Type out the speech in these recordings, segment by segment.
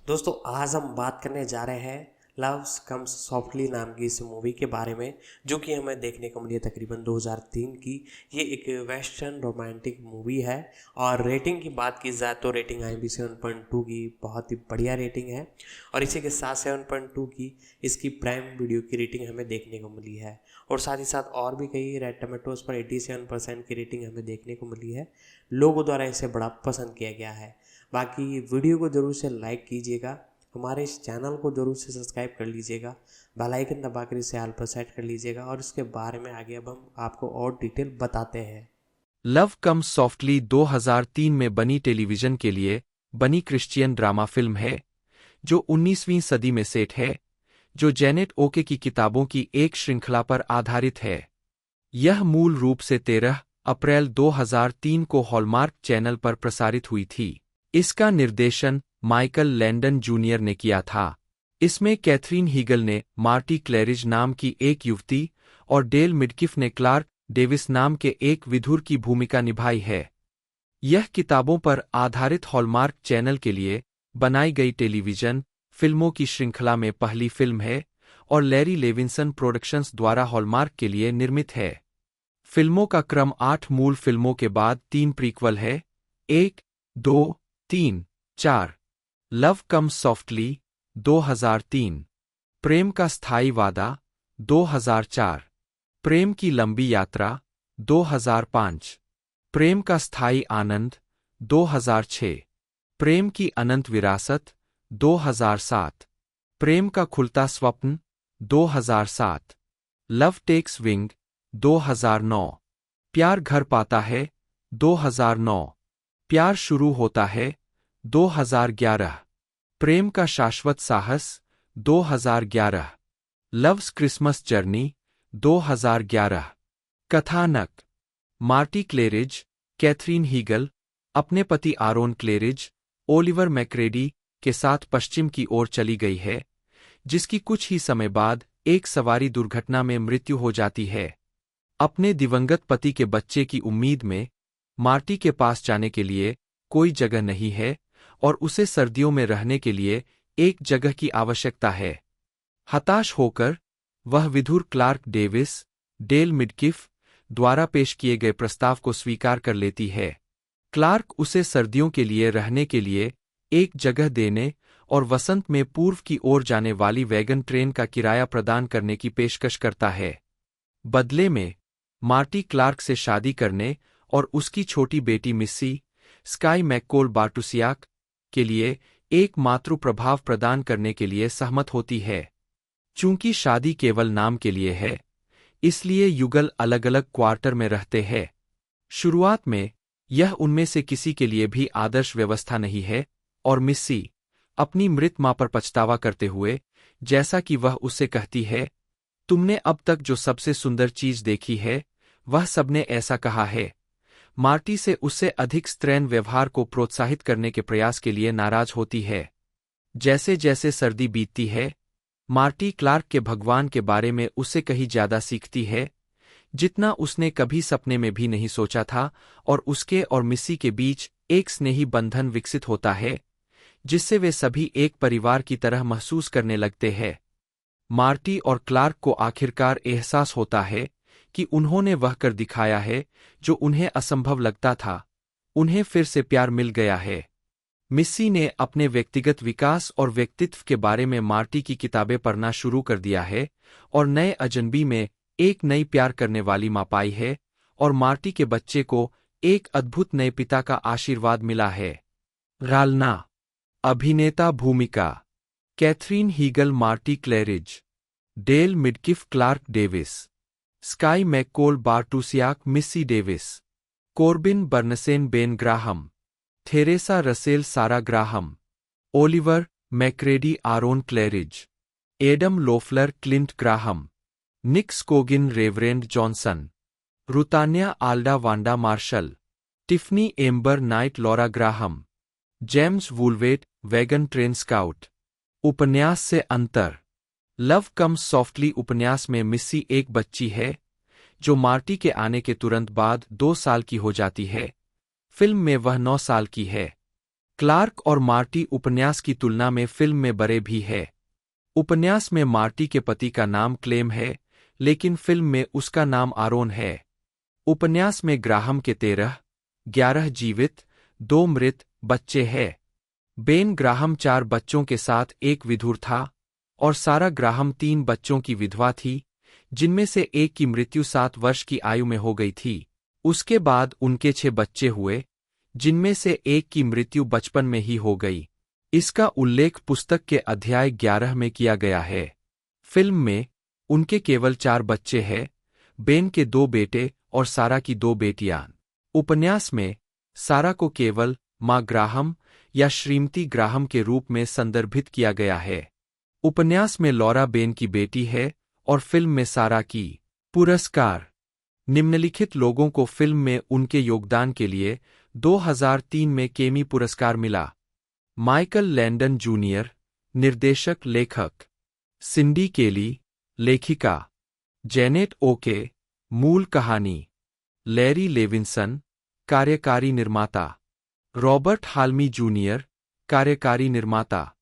दोस्तों आज हम बात करने जा रहे हैं लव कम्स सॉफ्टली नाम की इस मूवी के बारे में, जो कि हमें देखने को मिली है तकरीबन 2003 की। ये एक वेस्टर्न रोमांटिक मूवी है और रेटिंग की बात की जाए तो रेटिंग IMDb 7.2 की बहुत ही बढ़िया रेटिंग है। और इसी के साथ 7.2 की इसकी प्राइम वीडियो की रेटिंग हमें देखने को मिली है। और साथ ही साथ और भी कई रेड टमेटोज़ पर 87% की रेटिंग हमें देखने को मिली है। लोगों द्वारा इसे बड़ा पसंद किया गया है। बाकी वीडियो को ज़रूर से लाइक कीजिएगा, हमारे इस चैनल को ज़रूर से सब्सक्राइब कर लीजिएगा, बेल आइकन दबाकर इसे ऑल पर सेट कर लीजिएगा और इसके बारे में आगे अब हम आपको और डिटेल बताते हैं। लव कम्स सॉफ्टली 2003 में बनी टेलीविजन के लिए बनी क्रिश्चियन ड्रामा फिल्म है जो 19वीं सदी में सेट है, जो जेनेट ओके की किताबों की एक श्रृंखला पर आधारित है। यह मूल रूप से 13 अप्रैल 2003 को हॉलमार्क चैनल पर प्रसारित हुई थी। इसका निर्देशन माइकल लैंडन जूनियर ने किया था। इसमें कैथरीन हीगल ने मार्टी क्लैरिज नाम की एक युवती और डेल मिडकिफ ने क्लार्क डेविस नाम के एक विधुर की भूमिका निभाई है। यह किताबों पर आधारित हॉलमार्क चैनल के लिए बनाई गई टेलीविजन फिल्मों की श्रृंखला में पहली फिल्म है और लैरी लेविंसन प्रोडक्शंस द्वारा हॉलमार्क के लिए निर्मित है। फिल्मों का क्रम 8 मूल फिल्मों के बाद 3 प्रीक्वल है, 1, 2, 3, 4। लव कम्स सॉफ्टली 2003, प्रेम का स्थायी वादा 2004, प्रेम की लंबी यात्रा 2005, प्रेम का स्थायी आनंद 2006, प्रेम की अनंत विरासत 2007, प्रेम का खुलता स्वप्न 2007, लव टेक्स विंग 2009, प्यार घर पाता है 2009, प्यार शुरू होता है 2011, प्रेम का शाश्वत साहस 2011, लव्स क्रिसमस जर्नी 2011। कथानक: मार्टी क्लेरिज, कैथरीन हीगल, अपने पति आरोन क्लेरिज, ओलिवर मैक्रेडी के साथ पश्चिम की ओर चली गई है, जिसकी कुछ ही समय बाद एक सवारी दुर्घटना में मृत्यु हो जाती है। अपने दिवंगत पति के बच्चे की उम्मीद में मार्टी के पास जाने के लिए कोई जगह नहीं है और उसे सर्दियों में रहने के लिए एक जगह की आवश्यकता है। हताश होकर वह विधुर क्लार्क डेविस, डेल मिडकिफ द्वारा पेश किए गए प्रस्ताव को स्वीकार कर लेती है। क्लार्क उसे सर्दियों के लिए रहने के लिए एक जगह देने और वसंत में पूर्व की ओर जाने वाली वैगन ट्रेन का किराया प्रदान करने की पेशकश करता है। बदले में मार्टी क्लार्क से शादी करने और उसकी छोटी बेटी मिस्सी स्काई मैककोल बार्टुसियाक के लिए एक मातृ प्रभाव प्रदान करने के लिए सहमत होती है। चूंकि शादी केवल नाम के लिए है, इसलिए युगल अलग अलग क्वार्टर में रहते हैं। शुरुआत में यह उनमें से किसी के लिए भी आदर्श व्यवस्था नहीं है और मिस्सी अपनी मृत मां पर पछतावा करते हुए, जैसा कि वह उससे कहती है, तुमने अब तक जो सबसे सुंदर चीज देखी है वह सबने ऐसा कहा है, मार्टी से उससे अधिक स्त्रैण व्यवहार को प्रोत्साहित करने के प्रयास के लिए नाराज होती है। जैसे जैसे सर्दी बीतती है, मार्टी क्लार्क के भगवान के बारे में उससे कहीं ज्यादा सीखती है, जितना उसने कभी सपने में भी नहीं सोचा था, और उसके और मिस्सी के बीच एक स्नेही बंधन विकसित होता है, जिससे वे सभी एक परिवार की तरह महसूस करने लगते हैं। मार्टी और क्लार्क को आखिरकार एहसास होता है कि उन्होंने वह कर दिखाया है जो उन्हें असंभव लगता था, उन्हें फिर से प्यार मिल गया है। मिस्सी ने अपने व्यक्तिगत विकास और व्यक्तित्व के बारे में मार्टी की किताबें पढ़ना शुरू कर दिया है और नए अजनबी में एक नई प्यार करने वाली मां पाई है, और मार्टी के बच्चे को एक अद्भुत नए पिता का आशीर्वाद मिला है। गालना अभिनेता भूमिका: Katherine Heigl Marty Claridge, Dale Midkiff Clark Davis, Skye McCole Bartusiak Missy Davis, Corbin Bernsen Ben Graham, Theresa Russell Sarah Graham, Oliver Macready Aaron Claridge, Adam Loeffler Clint Graham, Nick Scoggin reverend Johnson, Rutanya Alda Wanda Marshall, Tiffany Amber Knight Laura Graham, Jaimz Woolvett wagon train scout. उपन्यास से अंतर: love comes softly उपन्यास में मिस्सी एक बच्ची है जो Marty के आने के तुरंत बाद 2 साल की हो जाती है। फिल्म में वह 9 साल की है। क्लार्क और मार्टी उपन्यास की तुलना में फिल्म में बड़े भी है। उपन्यास में मार्टी के पति का नाम क्लेम है, लेकिन फिल्म में उसका नाम आरोन है। उपन्यास में ग्राहम के 11 जीवित, 2 मृत बच्चे हैं। बेन ग्राहम 4 बच्चों के साथ एक विधुर था और सारा ग्राहम 3 बच्चों की विधवा थी, जिनमें से एक की मृत्यु 7 वर्ष की आयु में हो गई थी। उसके बाद उनके 6 बच्चे हुए, जिनमें से एक की मृत्यु बचपन में ही हो गई। इसका उल्लेख पुस्तक के अध्याय 11 में किया गया है। फिल्म में उनके केवल 4 बच्चे हैं, बेन के 2 बेटे और सारा की 2 बेटियां। उपन्यास में सारा को केवल माँ ग्राहम या श्रीमती ग्राहम के रूप में संदर्भित किया गया है। उपन्यास में लॉरा बेन की बेटी है और फिल्म में सारा की। पुरस्कार। निम्नलिखित लोगों को फिल्म में उनके योगदान के लिए 2003 में केमी पुरस्कार मिला। माइकल लैंडन जूनियर, निर्देशक लेखक। सिंडी केली, लेखिका। जेनेट ओके, मूल कहानी। लैरी लेविंसन, कार्यकारी निर्माता। रॉबर्ट हाल्मी जूनियर, कार्यकारी निर्माता।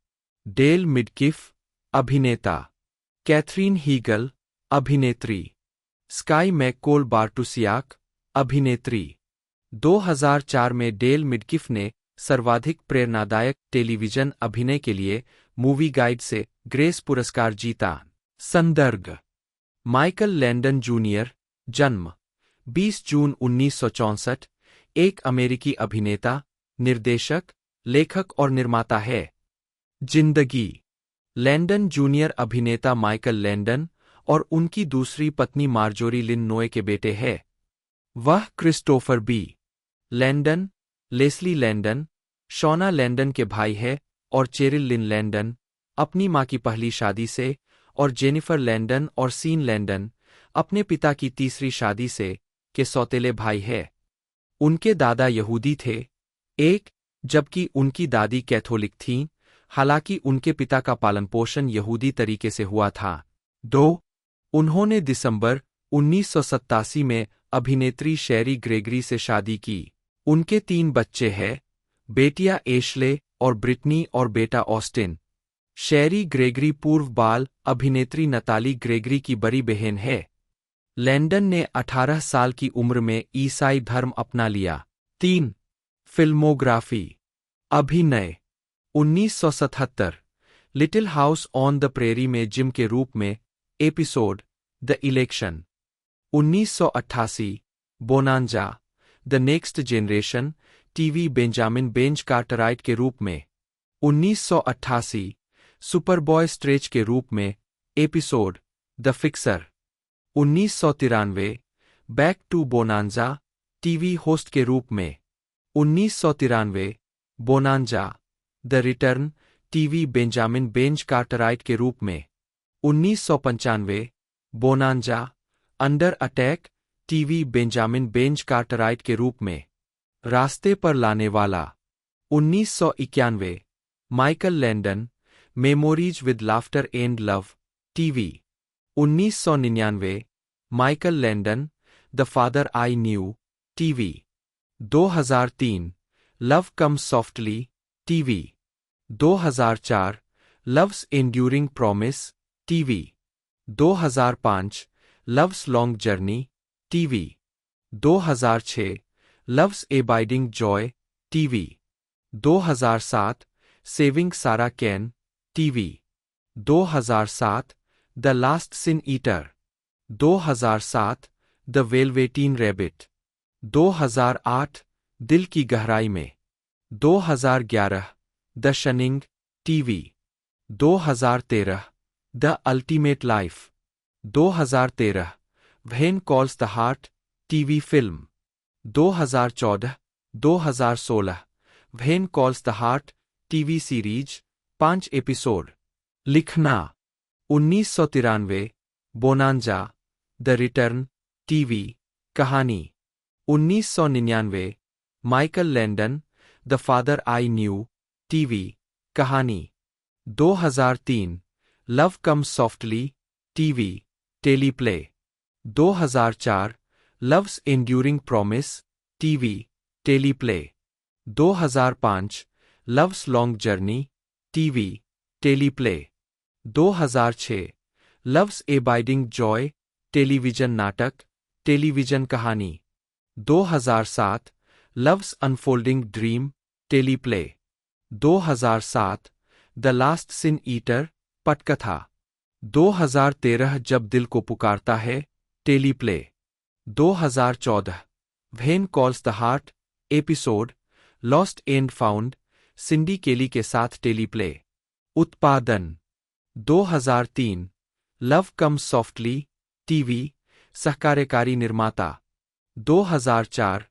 डेल मिडकिफ, अभिनेता। कैथरीन हीगल, अभिनेत्री। स्काई मैककोल बार्टुसियाक, अभिनेत्री। 2004 में डेल मिडकिफ ने सर्वाधिक प्रेरणादायक टेलीविजन अभिनय के लिए मूवी गाइड से ग्रेस पुरस्कार जीता। संदर्भ। माइकल लैंडन जूनियर, जन्म 20 जून 1964, एक अमेरिकी अभिनेता, निर्देशक, लेखक और निर्माता है। जिंदगी। लैंडन जूनियर अभिनेता माइकल लैंडन और उनकी दूसरी पत्नी मार्जोरी लिन नोए के बेटे हैं। वह Christopher B. Landon, Leslie Landon, Shawna Landon के भाई है और चेरिल लिन लैंडन, अपनी मां की पहली शादी से, और जेनिफर लैंडन और सीन लैंडन, अपने पिता की तीसरी शादी से, के सौतेले भाई है। उनके दादा यहूदी थे, एक, जबकि उनकी दादी कैथोलिक थीं, हालांकि उनके पिता का पालनपोषण यहूदी तरीके से हुआ था। 2. उन्होंने दिसंबर 1987 में अभिनेत्री शेरी ग्रेगरी से शादी की। उनके 3 बच्चे हैं, बेटियां एशले और ब्रिटनी और बेटा ऑस्टिन। शेरी ग्रेगरी पूर्व बाल अभिनेत्री नताली ग्रेगरी की बड़ी बहन है। लैंडन ने 18 साल की उम्र में ईसाई धर्म अपना लिया। 3. फिल्मोग्राफी। अभिनय। 1977 little house on the prairie में जिम के रूप में, episode the election. 1988 Bonanza the next generation TV Benjamin bench Cartwright के रूप में। 1988 सुपरबॉय स्ट्रेच के रूप में, episode the fixer. 1993 back to Bonanza TV host के रूप में। 1993 Bonanza the return TV Benjamin bench Cartwright के रूप में। 1995 Bonanza under attack TV Benjamin bench Cartwright के रूप में। रास्ते पर लाने वाला। 1991 Michael Landon memories with laughter and love TV. 1999 Michael Landon the father I knew TV. 2003 love comes softly TV. 2004 love's enduring promise TV. 2005 love's long journey TV. 2006 love's abiding joy TV. 2007 saving Sarah Cain TV. 2007 the last sin eater. 2007 the velveteen rabbit. 2008 दिल की गहराई में। 2011 the shunning TV. 2013 the ultimate life. 2013 when calls the heart TV film. 2014-2016 when calls the heart TV series 5 episode. लिखना। 1993 Bonanza the return TV कहानी। 1999 Michael Landon the father I knew TV कहानी। 2003 love comes softly TV teleplay. 2004 love's enduring promise TV teleplay. 2005 love's long journey, TV, teleplay. 2006 love's abiding joy, television नाटक, television कहानी। 2007 love's unfolding dream, teleplay. 2007 the last sin eater, पटकथा। 2013 जब दिल को पुकारता है, teleplay. 2014 when calls the heart, episode, lost and found, Cindy Kelley के साथ teleplay. उत्पादन 2003 लव कम्स सॉफ्टली, टीवी, सहकार्यकारी निर्माता। 2004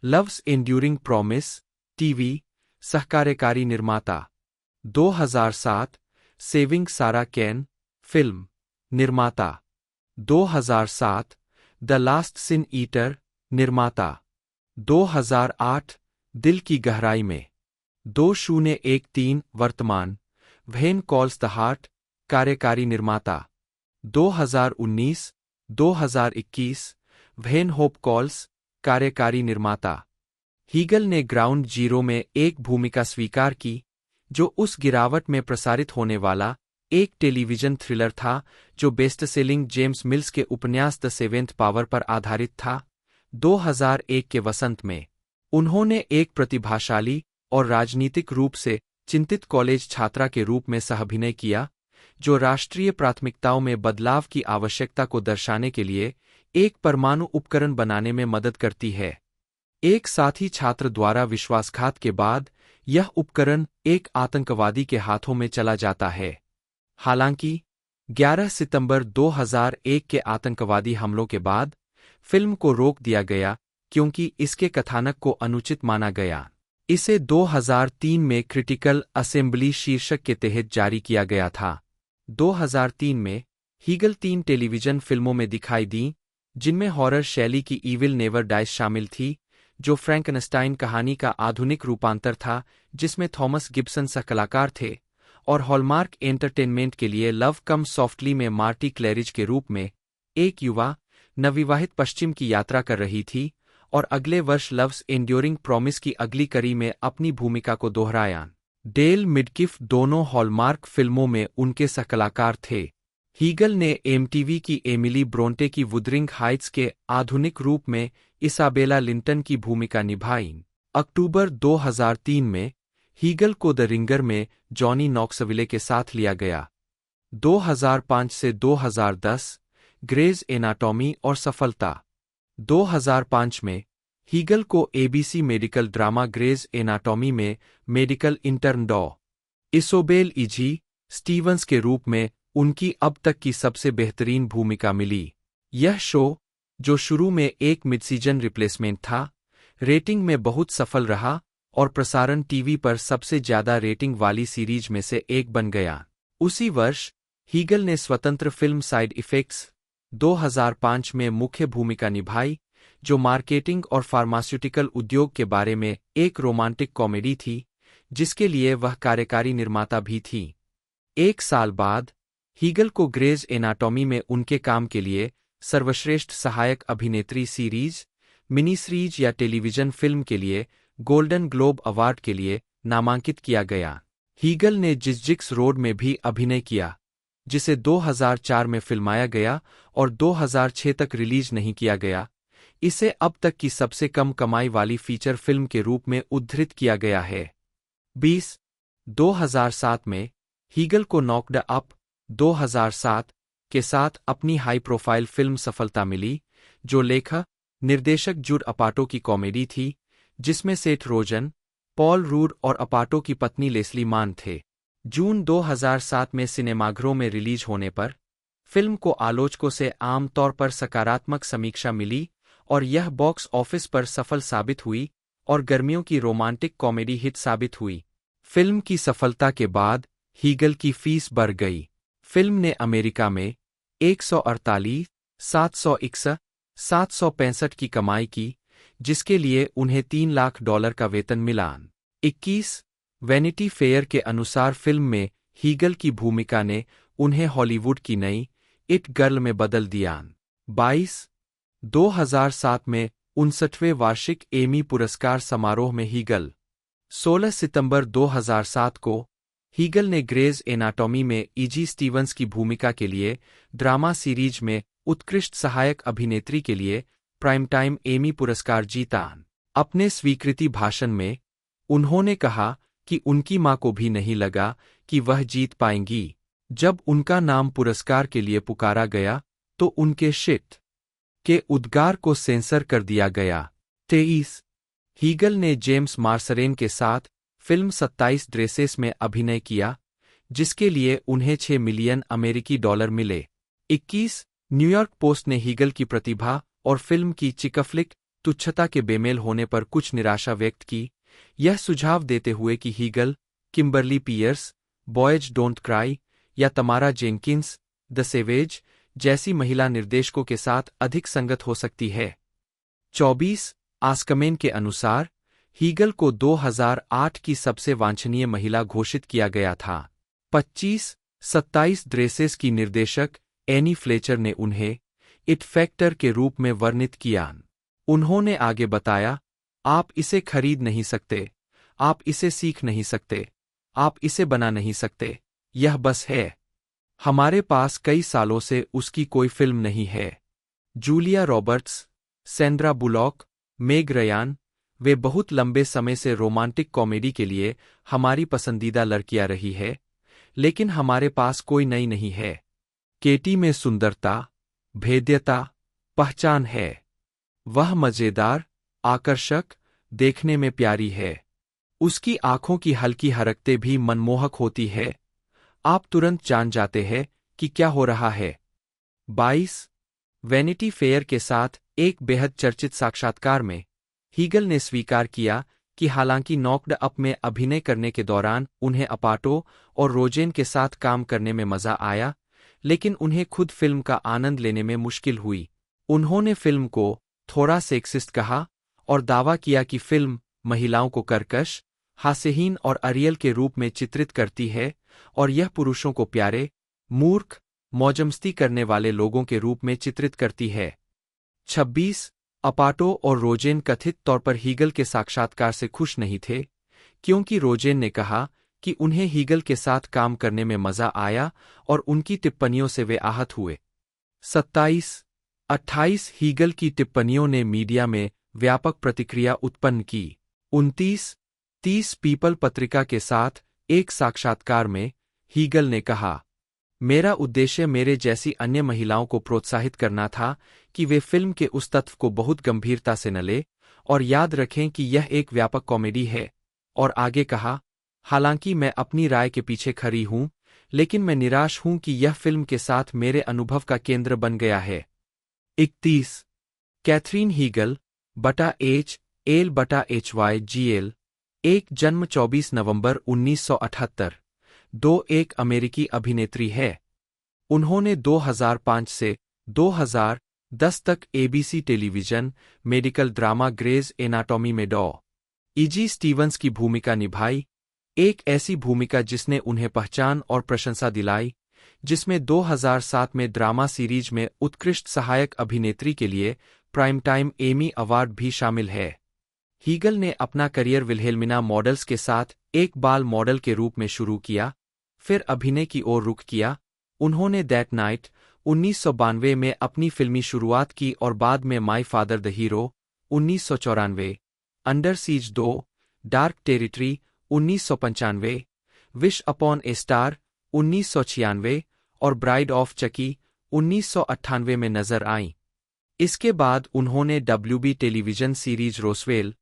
लव्स एंड्यूरिंग प्रॉमिस, टीवी, सहकार्यकारी निर्माता। 2007 सेविंग सारा कैन, फिल्म, निर्माता। 2007 द लास्ट सिन ईटर, निर्माता। 2008 दिल की गहराई में। 2013 वर्तमान, व्हेन कॉल्स द हार्ट, कार्यकारी निर्माता। 2019-2021 व्हेन होप कॉल्स, कार्यकारी निर्माता। हीगल ने ग्राउंड जीरो में एक भूमिका स्वीकार की, जो उस गिरावट में प्रसारित होने वाला एक टेलीविजन थ्रिलर था जो बेस्टसेलिंग जेम्स मिल्स के उपन्यास द सेवेंथ पावर पर आधारित था। 2001 के वसंत में उन्होंने एक प्रतिभाशाली और राजनीतिक रूप से चिंतित कॉलेज छात्रा के रूप में सह-अभिनय किया, जो राष्ट्रीय प्राथमिकताओं में बदलाव की आवश्यकता को दर्शाने के लिए एक परमाणु उपकरण बनाने में मदद करती है। एक साथी छात्र द्वारा विश्वासघात के बाद यह उपकरण एक आतंकवादी के हाथों में चला जाता है। हालांकि 11 सितंबर 2001 के आतंकवादी हमलों के बाद फिल्म को रोक दिया गया क्योंकि इसके कथानक को अनुचित माना गया। इसे 2003 में क्रिटिकल असेंबली शीर्षक के तहत जारी किया गया था। 2003 में हीगल 3 टेलीविजन फिल्मों में दिखाई दी, जिनमें हॉरर शैली की ईविल नेवर डाइज शामिल थी, जो फ्रैंकनस्टाइन कहानी का आधुनिक रूपांतर था जिसमें थॉमस गिब्सन सहकलाकार थे, और हॉलमार्क एंटरटेनमेंट के लिए लव कम सॉफ्टली में मार्टी क्लैरिज के रूप में एक युवा नवविवाहित पश्चिम की यात्रा कर रही थी, और अगले वर्ष लव्स एंड्योरिंग प्रॉमिस की अगली कड़ी में अपनी भूमिका को दोहराया। डेल मिडकिफ दोनों हॉलमार्क फिल्मों में उनके सहकलाकार थे। हीगल ने एमटीवी की एमिली ब्रोंटे की वुदरिंग हाइट्स के आधुनिक रूप में इसाबेला लिंटन की भूमिका निभाई। अक्टूबर 2003 में हीगल को द रिंगर में जॉनी नॉक्सविले के साथ लिया गया। 2005 से 2010 ग्रेज एनाटॉमी और सफलता। 2005 में हीगल को ABC medical drama Grey's Anatomy में मेडिकल इंटर्न डॉ. इसोबेल इजी स्टीवंस के रूप में उनकी अब तक की सबसे बेहतरीन भूमिका मिली। यह शो, जो शुरू में एक मिडसीजन रिप्लेसमेंट था, रेटिंग में बहुत सफल रहा और प्रसारण टीवी पर सबसे ज्यादा रेटिंग वाली सीरीज में से एक बन गया। उसी वर्ष हीगल ने स्वतंत्र फिल्म साइड इफेक्ट्स 2005 में मुख्य भूमिका निभाई, जो मार्केटिंग और फार्मास्यूटिकल उद्योग के बारे में एक रोमांटिक कॉमेडी थी, जिसके लिए वह कार्यकारी निर्माता भी थी। एक साल बाद हीगल को ग्रेज एनाटॉमी में उनके काम के लिए सर्वश्रेष्ठ सहायक अभिनेत्री सीरीज, मिनी सीरीज या टेलीविजन फिल्म के लिए गोल्डन ग्लोब अवार्ड के लिए नामांकित किया गया। हीगल ने जिक्स रोड में भी अभिनय किया, जिसे 2004 में फिल्माया गया और 2006 तक रिलीज नहीं किया गया। इसे अब तक की सबसे कम कमाई वाली फीचर फिल्म के रूप में उद्धृत किया गया है। 2007 में हीगल को नॉक्ड अप 2007 के साथ अपनी हाई प्रोफाइल फिल्म सफलता मिली, जो लेखक निर्देशक जुड अपाटो की कॉमेडी थी, जिसमें सेथ रोजन, पॉल रूड और अपाटो की पत्नी लेस्ली मान थे। जून 2007 में सिनेमाघरों में रिलीज होने पर फिल्म को आलोचकों से आम तौर पर सकारात्मक समीक्षा मिली और यह बॉक्स ऑफिस पर सफल साबित हुई और गर्मियों की रोमांटिक कॉमेडी हिट साबित हुई। फिल्म की सफलता के बाद हीगल की फीस बढ़ गई। फिल्म ने अमेरिका में 148, $765 की कमाई की, जिसके लिए उन्हें $3 लाख का वेतन मिला। 21 वैनिटी फेयर के अनुसार फिल्म में हीगल की भूमिका ने उन्हें हॉलीवुड की नई इट गर्ल में बदल दिया। 22 2007 में 59वें वार्षिक एमी पुरस्कार समारोह में हीगल 16 सितंबर 2007 को हीगल ने ग्रेज एनाटॉमी में ईजी स्टीवंस की भूमिका के लिए ड्रामा सीरीज में उत्कृष्ट सहायक अभिनेत्री के लिए प्राइम टाइम एमी पुरस्कार जीता। अपने स्वीकृति भाषण में उन्होंने कहा कि उनकी मां को भी नहीं लगा कि वह जीत पाएंगी। जब उनका नाम पुरस्कार के लिए पुकारा गया तो उनके शिट के उद्गार को सेंसर कर दिया गया। 23 हीगल ने जेम्स मार्सरेन के साथ फिल्म 27 ड्रेसेस में अभिनय किया, जिसके लिए उन्हें 6 मिलियन अमेरिकी डॉलर मिले। 21 न्यूयॉर्क पोस्ट ने हीगल की प्रतिभा और फिल्म की चिकफ्लिक तुच्छता के बेमेल होने पर कुछ निराशा व्यक्त की, यह सुझाव देते हुए कि Heigl Kimberly Peirce, boys don't cry या तमारा जेनकिंस, द सेवेज जैसी महिला निर्देशकों के साथ अधिक संगत हो सकती है। 24 आस्कमेन के अनुसार हीगल को 2008 की सबसे वांछनीय महिला घोषित किया गया था। 25 27 ड्रेसेस की निर्देशक एनी फ्लेचर ने उन्हें इट फैक्टर के रूप में वर्णित किया। उन्होंने आगे बताया, आप इसे खरीद नहीं सकते, आप इसे सीख नहीं सकते, आप इसे बना नहीं सकते, यह बस है। हमारे पास कई सालों से उसकी कोई फिल्म नहीं है। जूलिया रॉबर्ट्स, सैंड्रा बुलॉक, मेग रयान, वे बहुत लंबे समय से रोमांटिक कॉमेडी के लिए हमारी पसंदीदा लड़कियां रही है, लेकिन हमारे पास कोई नई नहीं है। केटी में सुंदरता, भेद्यता, पहचान है। वह मजेदार, आकर्षक, देखने में प्यारी है। उसकी आंखों की हल्की हरकतें भी मनमोहक होती है। आप तुरंत जान जाते हैं कि क्या हो रहा है। 22 वैनिटी फेयर के साथ एक बेहद चर्चित साक्षात्कार में हीगल ने स्वीकार किया कि हालांकि नॉक्ड अप में अभिनय करने के दौरान उन्हें अपाटो और रोजेन के साथ काम करने में मजा आया, लेकिन उन्हें खुद फिल्म का आनंद लेने में मुश्किल हुई। उन्होंने फिल्म को थोड़ा सेक्सिस्ट कहा और दावा किया कि फिल्म महिलाओं को कर्कश, हास्यहीन और अरियल के रूप में चित्रित करती है और यह पुरुषों को प्यारे, मूर्ख, मौजमस्ती करने वाले लोगों के रूप में चित्रित करती है। 26 अपाटो और रोजेन कथित तौर पर हीगल के साक्षात्कार से खुश नहीं थे, क्योंकि रोजेन ने कहा कि उन्हें हीगल के साथ काम करने में मजा आया और उनकी टिप्पणियों से वे आहत हुए। 27-28 हीगल की टिप्पणियों ने मीडिया में व्यापक प्रतिक्रिया उत्पन्न की। 29-30 पीपल पत्रिका के साथ एक साक्षात्कार में हीगल ने कहा, मेरा उद्देश्य मेरे जैसी अन्य महिलाओं को प्रोत्साहित करना था कि वे फिल्म के उस तत्व को बहुत गंभीरता से न ले और याद रखें कि यह एक व्यापक कॉमेडी है। और आगे कहा, हालांकि मैं अपनी राय के पीछे खड़ी हूं, लेकिन मैं निराश हूं कि यह फिल्म के साथ मेरे अनुभव का केंद्र बन गया है। 31 कैथरीन हीगल बटा एल बटा HYGL, एक जन्म 24 नवंबर 1978, एक अमेरिकी अभिनेत्री है। उन्होंने 2005 से 2010 तक ABC television medical drama Grey's Anatomy में ईजी स्टीवंस की भूमिका निभाई, एक ऐसी भूमिका जिसने उन्हें पहचान और प्रशंसा दिलाई, जिसमें 2007 में ड्रामा सीरीज में उत्कृष्ट सहायक अभिनेत्री के लिए प्राइम टाइम एमी अवार्ड भी शामिल है। हीगल ने अपना करियर विल्हेल्मिना मॉडल्स के साथ एक बाल मॉडल के रूप में शुरू किया, फिर अभिनय की ओर रुख किया। उन्होंने दैट नाइट 1992 में अपनी फिल्मी शुरुआत की और बाद में my father the hero 1994, under siege 2, dark territory 1995, wish upon A star 1996 और ब्राइड ऑफ चकी 1998 में नजर आईं। इसके बाद उन्होंने WB टेलीविजन सीरीज रोसवेल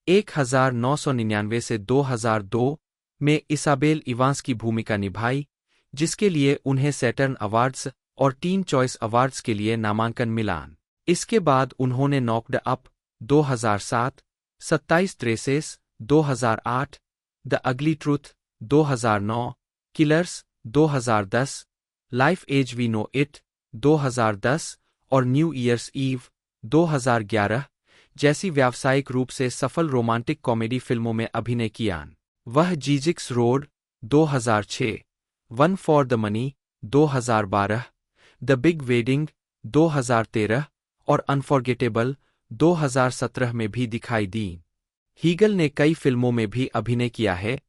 1999 से 2002 में इसाबेल इवांस की भूमिका निभाई, जिसके लिए उन्हें सैटर्न अवार्ड्स और टीन चॉइस अवार्ड्स के लिए नामांकन मिला। इसके बाद उन्होंने knocked up 2007, 27 dresses 2008, the ugly truth 2009, killers 2010, life as we know it 2010 और न्यू ईयर्स ईव 2011 जैसी व्यावसायिक रूप से सफल रोमांटिक कॉमेडी फिल्मों में अभिनय किया। वह Zyzzyx road 2006, one for the money 2012, the big wedding 2013 और अनफॉरगेटेबल 2017 में भी दिखाई दी। हीगल ने कई फिल्मों में भी अभिनय किया है,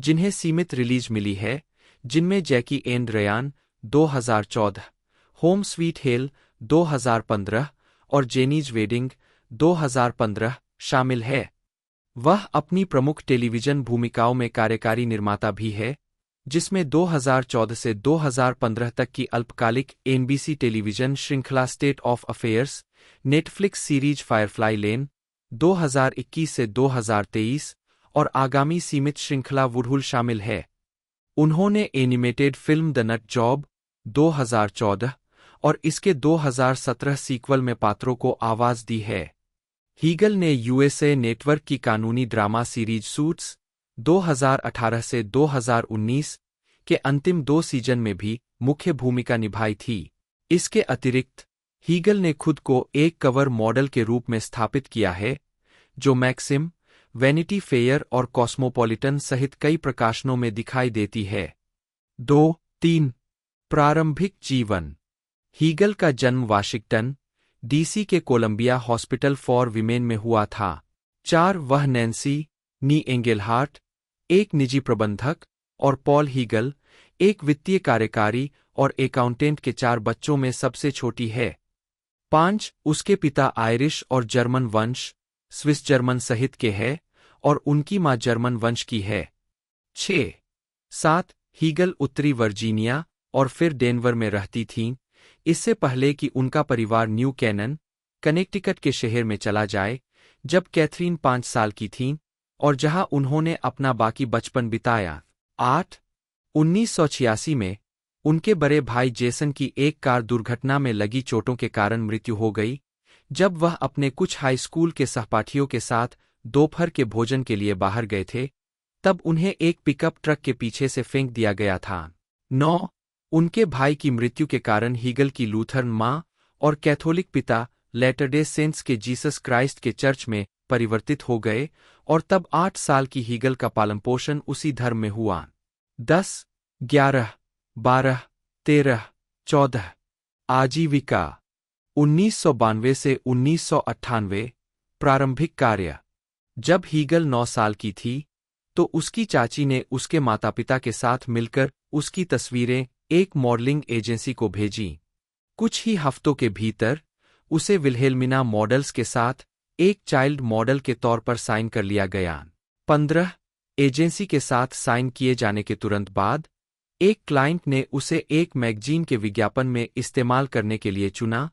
जिन्हें सीमित रिलीज मिली है, जिनमें Jackie and Ryan 2014, home sweet hell 2015 और जेनीज वेडिंग 2015 शामिल है। वह अपनी प्रमुख टेलीविजन भूमिकाओं में कार्यकारी निर्माता भी है, जिसमें 2014 से 2015 तक की अल्पकालिक एनबीसी टेलीविजन श्रृंखला state of affairs, Netflix series Firefly lane 2021 से 2023 और आगामी सीमित श्रृंखला वुडहुल शामिल है। उन्होंने animated film the nut job 2014 और इसके 2017 सीक्वल में पात्रों को आवाज दी है। हीगल ने यूएसए नेटवर्क की कानूनी ड्रामा सीरीज सूट्स 2018 से 2019 के अंतिम 2 सीजन में भी मुख्य भूमिका निभाई थी। इसके अतिरिक्त हीगल ने खुद को एक कवर मॉडल के रूप में स्थापित किया है, जो मैक्सिम, वैनिटी फेयर और कॉस्मोपॉलिटन सहित कई प्रकाशनों में दिखाई देती है। 2-3 प्रारंभिक जीवन। हीगल का जन्म वाशिंगटन, डीसी के कोलंबिया हॉस्पिटल फॉर विमेन में हुआ था। 4 वह नैन्सी नी एंगेलहार्ट, एक निजी प्रबंधक, और पॉल हीगल, एक वित्तीय कार्यकारी और अकाउंटेंट के 4 बच्चों में सबसे छोटी है। 5 उसके पिता आयरिश और जर्मन वंश, स्विस जर्मन सहित के है और उनकी मां जर्मन वंश की है। 6-7 हीगल उत्तरी वर्जीनिया और फिर डेनवर में रहती थीं, इससे पहले कि उनका परिवार न्यू कैनन, कनेक्टिकट के शहर में चला जाए, जब कैथरीन 5 साल की थीं, और जहां उन्होंने अपना बाकी बचपन बिताया। 8 1986 में उनके बड़े भाई जेसन की एक कार दुर्घटना में लगी चोटों के कारण मृत्यु हो गई, जब वह अपने कुछ हाई स्कूल के सहपाठियों के साथ दोपहर के भोजन के लिए बाहर गए थे, तब उन्हें एक पिकअप ट्रक के पीछे से फेंक दिया गया था। 9 उनके भाई की मृत्यु के कारण हीगल की लूथरन मां और कैथोलिक पिता लैटर डे सेंट्स के जीसस क्राइस्ट के चर्च में परिवर्तित हो गए, और तब 8 साल की हीगल का पालनपोषण उसी धर्म में हुआ। 10 11 12 13 14 आजीविका। 1992 से 1998 प्रारंभिक कार्य। जब हीगल 9 साल की थी, तो उसकी चाची ने उसके माता-पिता के साथ मिलकर उसकी तस्वीरें एक मॉडलिंग एजेंसी को भेजीं। कुछ ही हफ्तों के भीतर उसे विल्हेल्मिना मॉडल्स के साथ एक चाइल्ड मॉडल के तौर पर साइन कर लिया गया। 15 एजेंसी के साथ साइन किए जाने के तुरंत बाद एक क्लाइंट ने उसे एक मैगजीन के विज्ञापन में इस्तेमाल करने के लिए चुना,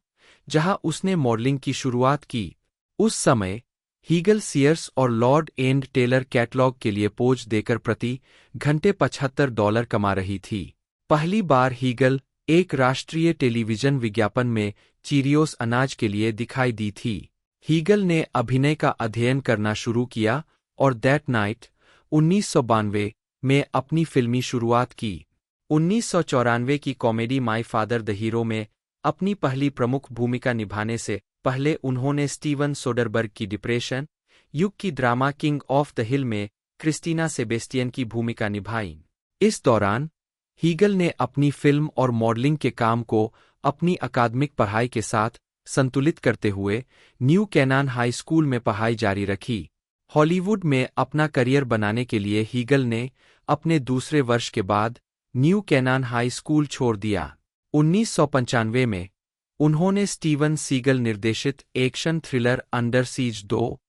जहां उसने मॉडलिंग की शुरुआत की। उस समय हीगल सीयर्स और लॉर्ड एंड टेलर कैटलॉग के लिए पोज देकर प्रति घंटे $75 कमा रही थी। पहली बार हीगल एक राष्ट्रीय टेलीविजन विज्ञापन में चीरियोस अनाज के लिए दिखाई दी थी। हीगल ने अभिनय का अध्ययन करना शुरू किया और दैट नाइट 1992 में अपनी फिल्मी शुरुआत की। 1994 की comedy my father the hero में अपनी पहली प्रमुख भूमिका निभाने से पहले उन्होंने स्टीवन सोडरबर्ग की डिप्रेशन युग की ड्रामा किंग ऑफ द हिल में क्रिस्टीना सेबेस्टियन की भूमिका निभाई। इस दौरान हीगल ने अपनी फिल्म और मॉडलिंग के काम को अपनी अकादमिक पढ़ाई के साथ संतुलित करते हुए न्यू कैनान हाई स्कूल में पढ़ाई जारी रखी। हॉलीवुड में अपना करियर बनाने के लिए हीगल ने अपने दूसरे वर्ष के बाद न्यू कैनान हाई स्कूल छोड़ दिया। 1995 में उन्होंने स्टीवन सीगल निर्देशित action thriller under siege 2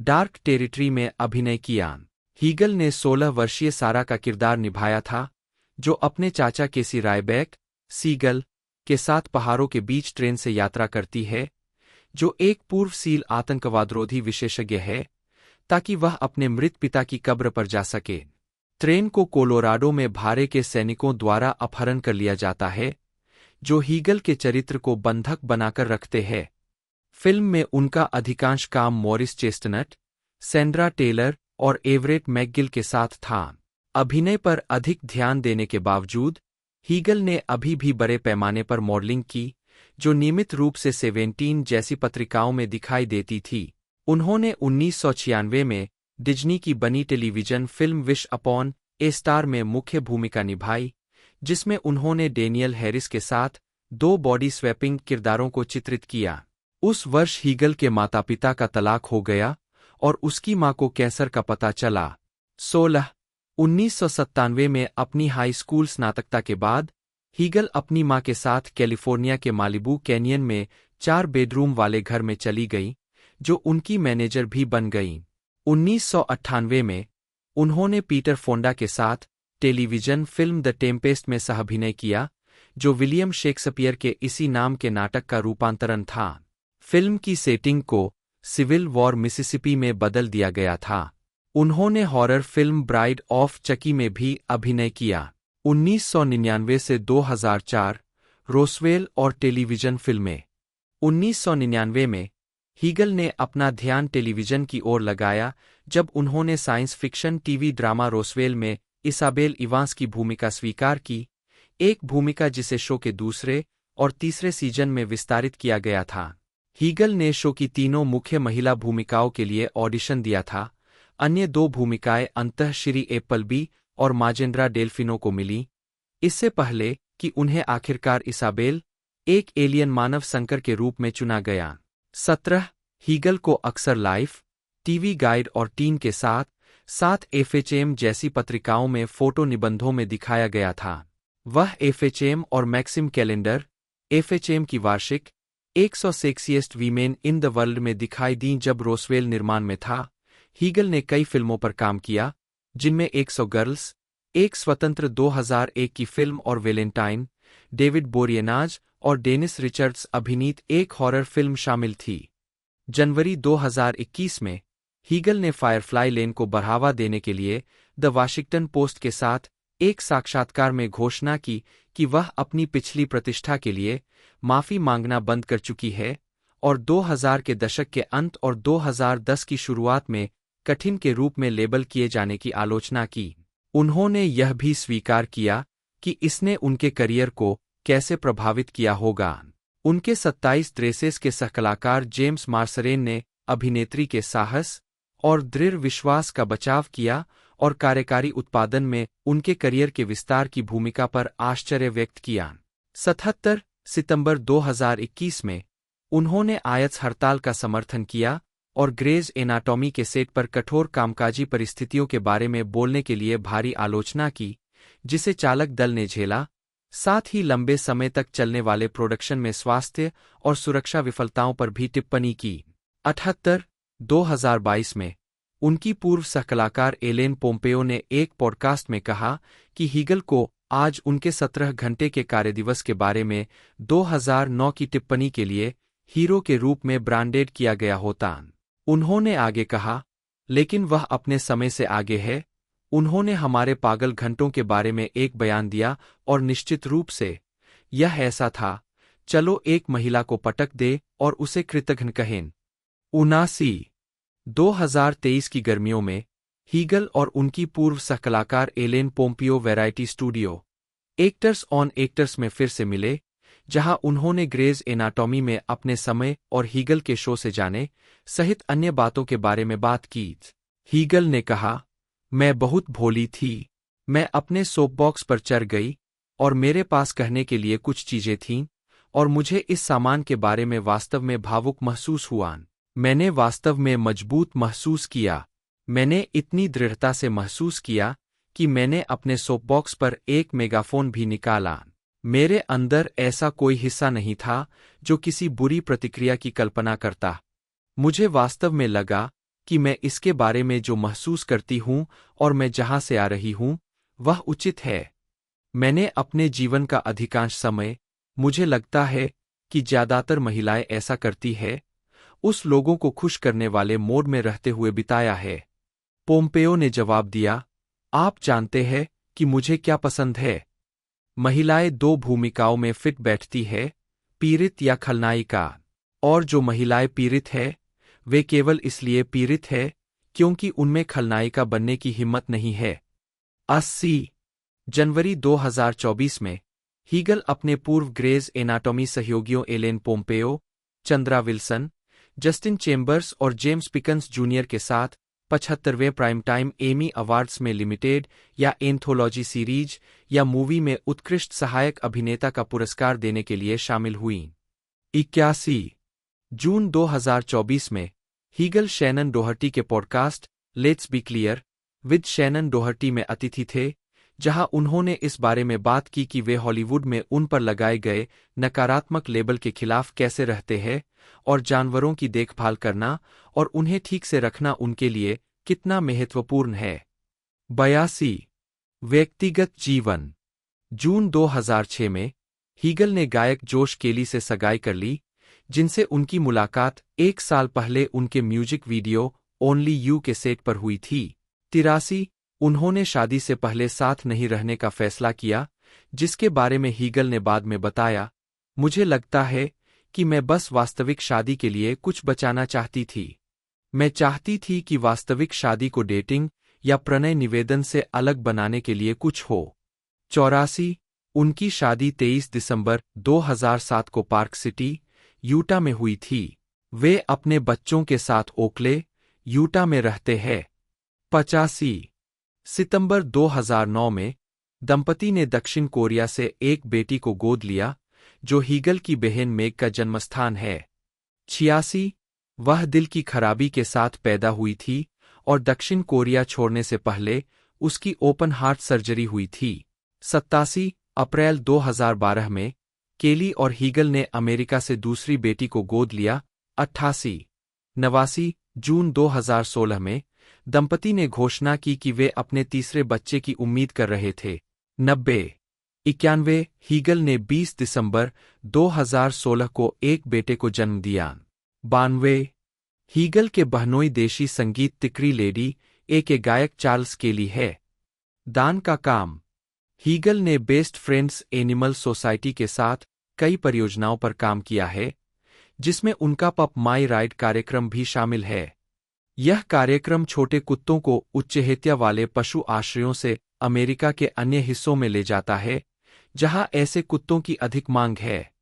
dark territory में अभिनय किया। हीगल ने 16 वर्षीय सारा का किरदार निभाया था, जो अपने चाचा केसी रायबैक सीगल के साथ पहाड़ों के बीच ट्रेन से यात्रा करती है, जो एक पूर्व सील आतंकवादरोधी विशेषज्ञ है, ताकि वह अपने मृत पिता की कब्र पर जा सके। ट्रेन को कोलोराडो में भारे के सैनिकों द्वारा अपहरण कर लिया जाता है, जो हीगल के चरित्र को बंधक बनाकर रखते हैं। फिल्म में उनका अधिकांश काम मॉरिस चेस्टनट, सैंड्रा टेलर और एवरेट मैकगिल के साथ था। अभिनय पर अधिक ध्यान देने के बावजूद हीगल ने अभी भी बड़े पैमाने पर मॉडलिंग की, जो नियमित रूप से 17 जैसी पत्रिकाओं में दिखाई देती थी। उन्होंने 1996 में डिज्नी की बनी टेलीविजन फिल्म विश अपॉन ए स्टार में मुख्य भूमिका निभाई, जिसमें उन्होंने डेनियल हैरिस के साथ 2 बॉडी स्वैपिंग किरदारों को चित्रित किया। उस वर्ष हीगल के माता-पिता का तलाक हो गया और उसकी मां को कैंसर का पता चला। 1997 में अपनी हाई स्कूल स्नातकता के बाद हीगल अपनी मां के साथ कैलिफोर्निया के मालिबू कैनियन में 4 बेडरूम वाले घर में चली गई, जो उनकी मैनेजर भी बन गईं। 1998 में उन्होंने पीटर फोंडा के साथ टेलीविजन फिल्म द टेम्पेस्ट में सहाभिनय किया, जो विलियम शेक्सपियर के इसी नाम के नाटक का रूपांतरण था। फिल्म की सेटिंग को सिविल वॉर मिसिसिपी में बदल दिया गया था। उन्होंने horror film bride of Chucky में भी अभिनय किया। 1999 से 2004 रोसवेल और टेलीविजन फिल्में। 1999 में हीगल ने अपना ध्यान टेलीविजन की ओर लगाया जब उन्होंने science fiction TV drama Roswell में इसाबेल इवांस की भूमिका स्वीकार की, एक भूमिका जिसे शो के दूसरे और तीसरे सीजन में विस्तारित किया गया था। हीगल ने शो की तीनों मुख्य महिला भूमिकाओं के लिए ऑडिशन दिया था। अन्य 2 भूमिकाएं अंततः श्री एप्पलबी और माजेंड्रा डेल्फिनो को मिली, इससे पहले कि उन्हें आखिरकार इसाबेल, एक एलियन मानव संकर के रूप में चुना गया। 17 हीगल को अक्सर लाइफ, टीवी गाइड और टीन के साथ साथ एफएचएम जैसी पत्रिकाओं में फोटो निबंधों में दिखाया गया था। वह एफएचएम और मैक्सिम कैलेंडर, एफएचएम की वार्षिक 100 sexiest women in the world में दिखाई दीं जब रोसवेल निर्माण में था। हीगल ने कई फिल्मों पर काम किया, जिनमें 100 गर्ल्स, एक स्वतंत्र 2001 की फिल्म और वेलेंटाइन, डेविड बोरियनाज और डेनिस रिचर्ड्स अभिनीत एक हॉरर फिल्म शामिल थी। जनवरी 2021 में हीगल ने फायरफ्लाई लेन को बढ़ावा देने के लिए द वाशिंगटन पोस्ट के साथ एक साक्षात्कार में घोषणा की कि वह अपनी पिछली प्रतिष्ठा के लिए माफी मांगना बंद कर चुकी है और 2000 के दशक के अंत और 2010 की शुरुआत में कठिन के रूप में लेबल किए जाने की आलोचना की। उन्होंने यह भी स्वीकार किया कि इसने उनके करियर को कैसे प्रभावित किया होगा। उनके 27 ड्रेसेस के सहकलाकार जेम्स मार्सरेन ने अभिनेत्री के साहस और दृढ़ विश्वास का बचाव किया और कार्यकारी उत्पादन में उनके करियर के विस्तार की भूमिका पर आश्चर्य व्यक्त किया। 77 सितंबर 2021 में उन्होंने आयत्स हड़ताल का समर्थन किया और ग्रेज एनाटॉमी के सेट पर कठोर कामकाजी परिस्थितियों के बारे में बोलने के लिए भारी आलोचना की, जिसे चालक दल ने झेला। साथ ही लंबे समय तक चलने वाले प्रोडक्शन में स्वास्थ्य और सुरक्षा विफलताओं पर भी टिप्पणी की। 78 2022 में उनकी पूर्व सहकलाकार एलेन पोम्पेयो ने एक पॉडकास्ट में कहा कि हीगल को आज उनके 17 घंटे के कार्यदिवस के बारे में 2009 की टिप्पणी के लिए हीरो के रूप में ब्रांडेड किया गया होता। उन्होंने आगे कहा, लेकिन वह अपने समय से आगे है। उन्होंने हमारे पागल घंटों के बारे में एक बयान दिया और निश्चित रूप से यह ऐसा था, चलो एक महिला को पटक दे और उसे कृतघ्न कहें। 2023 की गर्मियों में हीगल और उनकी पूर्व सहकलाकार Ellen Pompeo Variety studio actors on actors में फिर से मिले, जहां उन्होंने ग्रेज एनाटॉमी में अपने समय और हीगल के शो से जाने सहित अन्य बातों के बारे में बात की। हीगल ने कहा, मैं बहुत भोली थी। मैं अपने सोपबॉक्स पर चढ़ गई और मेरे पास कहने के लिए कुछ चीजें थीं और मुझे इस सामान के बारे में वास्तव में भावुक महसूस हुआ। मैंने वास्तव में मजबूत महसूस किया। मैंने इतनी दृढ़ता से महसूस किया कि मैंने अपने सोपबॉक्स पर एक मेगाफोन भी निकाला। मेरे अंदर ऐसा कोई हिस्सा नहीं था जो किसी बुरी प्रतिक्रिया की कल्पना करता। मुझे वास्तव में लगा कि मैं इसके बारे में जो महसूस करती हूं और मैं जहां से आ रही हूं, वह उचित है। मैंने अपने जीवन का अधिकांश समय, मुझे लगता है कि ज्यादातर महिलाएं ऐसा करती है, उस लोगों को खुश करने वाले मोड में रहते हुए बिताया है। पोम्पेयो ने जवाब दिया, आप जानते हैं कि मुझे क्या पसंद है। महिलाएं 2 भूमिकाओं में फिट बैठती है, पीड़ित या खलनायिका। और जो महिलाएं पीड़ित है, वे केवल इसलिए पीड़ित है क्योंकि उनमें खलनायिका बनने की हिम्मत नहीं है। 80 जनवरी 2024 में हीगल अपने पूर्व ग्रेज एनाटॉमी सहयोगियों Ellen Pompeo, Chandra Wilson, Justin Chambers और जेम्स पिकन्स जूनियर के साथ 75वें प्राइम टाइम एमी अवार्ड्स में लिमिटेड या एंथोलॉजी सीरीज या मूवी में उत्कृष्ट सहायक अभिनेता का पुरस्कार देने के लिए शामिल हुईं। 81 जून 2024 में हीगल शैनन डोहर्टी के podcast let's be clear with Shannon Doherty में अतिथि थे, जहां उन्होंने इस बारे में बात की कि वे हॉलीवुड में उन पर लगाए गए नकारात्मक लेबल के खिलाफ कैसे रहते हैं और जानवरों की देखभाल करना और उन्हें ठीक से रखना उनके लिए कितना महत्वपूर्ण है। 82 व्यक्तिगत जीवन। जून 2006 में हीगल ने गायक जोश केली से सगाई कर ली, जिनसे उनकी मुलाकात 1 साल पहले उनके म्यूजिक वीडियो ओनली यू के सेट पर हुई थी। 83 उन्होंने शादी से पहले साथ नहीं रहने का फैसला किया, जिसके बारे में हीगल ने बाद में बताया, मुझे लगता है कि मैं बस वास्तविक शादी के लिए कुछ बचाना चाहती थी। मैं चाहती थी कि वास्तविक शादी को डेटिंग या प्रणय निवेदन से अलग बनाने के लिए कुछ हो। 84 उनकी शादी 23 दिसंबर 2007 को पार्क सिटी, यूटा में हुई थी। वे अपने बच्चों के साथ ओकले, यूटा में रहते हैं। 85 सितंबर 2009 में दंपति ने दक्षिण कोरिया से एक बेटी को गोद लिया, जो हीगल की बहन मेग का जन्मस्थान है। 86 वह दिल की खराबी के साथ पैदा हुई थी और दक्षिण कोरिया छोड़ने से पहले उसकी ओपन हार्ट सर्जरी हुई थी। 87 अप्रैल 2012 में केली और हीगल ने अमेरिका से दूसरी बेटी को गोद लिया। 88 89 जून 2016 में दंपति ने घोषणा की कि वे अपने तीसरे बच्चे की उम्मीद कर रहे थे। 90 91 हीगल ने 20 दिसंबर 2016 को एक बेटे को जन्म दिया। 92 हीगल के बहनोई देशी संगीत तिकरी लेडी ए के गायक चार्ल्स केली है। दान का काम। हीगल ने बेस्ट फ्रेंड्स एनिमल सोसाइटी के साथ कई परियोजनाओं पर काम किया है, जिसमें उनका पप माई राइड कार्यक्रम भी शामिल है। यह कार्यक्रम छोटे कुत्तों को उच्चहत्या वाले पशु आश्रयों से अमेरिका के अन्य हिस्सों में ले जाता है, जहां ऐसे कुत्तों की अधिक मांग है।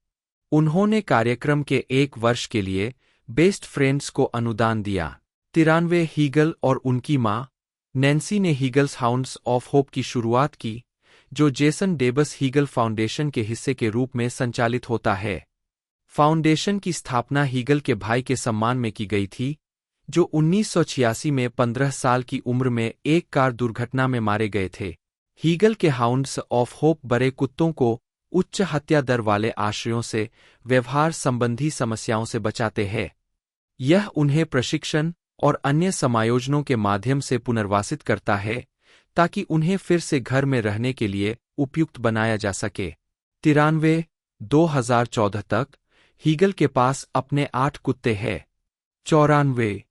उन्होंने कार्यक्रम के 1 वर्ष के लिए बेस्ट फ्रेंड्स को अनुदान दिया। 93 हीगल और उनकी मां नैन्सी ने हीगल्स हाउंड्स ऑफ होप की शुरुआत की, जो जेसन डेबस हीगल फाउंडेशन के हिस्से के रूप में संचालित होता है। फाउंडेशन की स्थापना हीगल के भाई के सम्मान में की गई थी, जो 1986 में 15 साल की उम्र में एक कार दुर्घटना में मारे गए थे। हीगल के हाउंड्स ऑफ होप बड़े कुत्तों को उच्च हत्या दर वाले आश्रयों से व्यवहार संबंधी समस्याओं से बचाते हैं। यह उन्हें प्रशिक्षण और अन्य समायोजनों के माध्यम से पुनर्वासित करता है, ताकि उन्हें फिर से घर में रहने के लिए उपयुक्त बनाया जा सके। 93 2014 तक हीगल के पास अपने 8 कुत्ते हैं। 94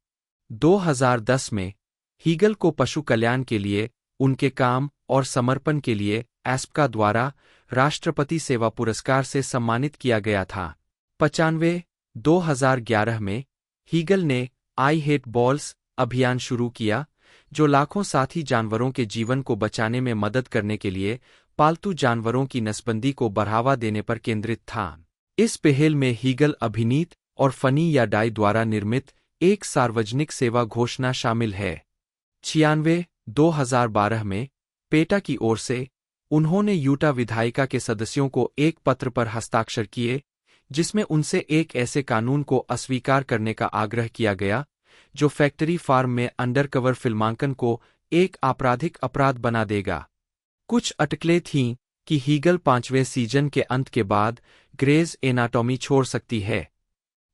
2010 में हीगल को पशु कल्याण के लिए उनके काम और समर्पण के लिए एस्पका द्वारा राष्ट्रपति सेवा पुरस्कार से सम्मानित किया गया था। 95 2011 में हीगल ने आई हेट बॉल्स अभियान शुरू किया, जो लाखों साथी जानवरों के जीवन को बचाने में मदद करने के लिए पालतू जानवरों की नसबंदी को बढ़ावा देने पर केंद्रित था। इस पहल में हीगल अभिनीत और फनी या डाई द्वारा निर्मित एक सार्वजनिक सेवा घोषणा शामिल है। 96 2012 में पेटा की ओर से उन्होंने यूटा विधायिका के सदस्यों को एक पत्र पर हस्ताक्षर किए, जिसमें उनसे एक ऐसे कानून को अस्वीकार करने का आग्रह किया गया, जो फैक्ट्री फार्म में अंडरकवर फिल्मांकन को एक आपराधिक अपराध बना देगा। कुछ अटकलें थीं कि हीगल 5वें सीजन के अंत के बाद ग्रेज एनाटॉमी छोड़ सकती है।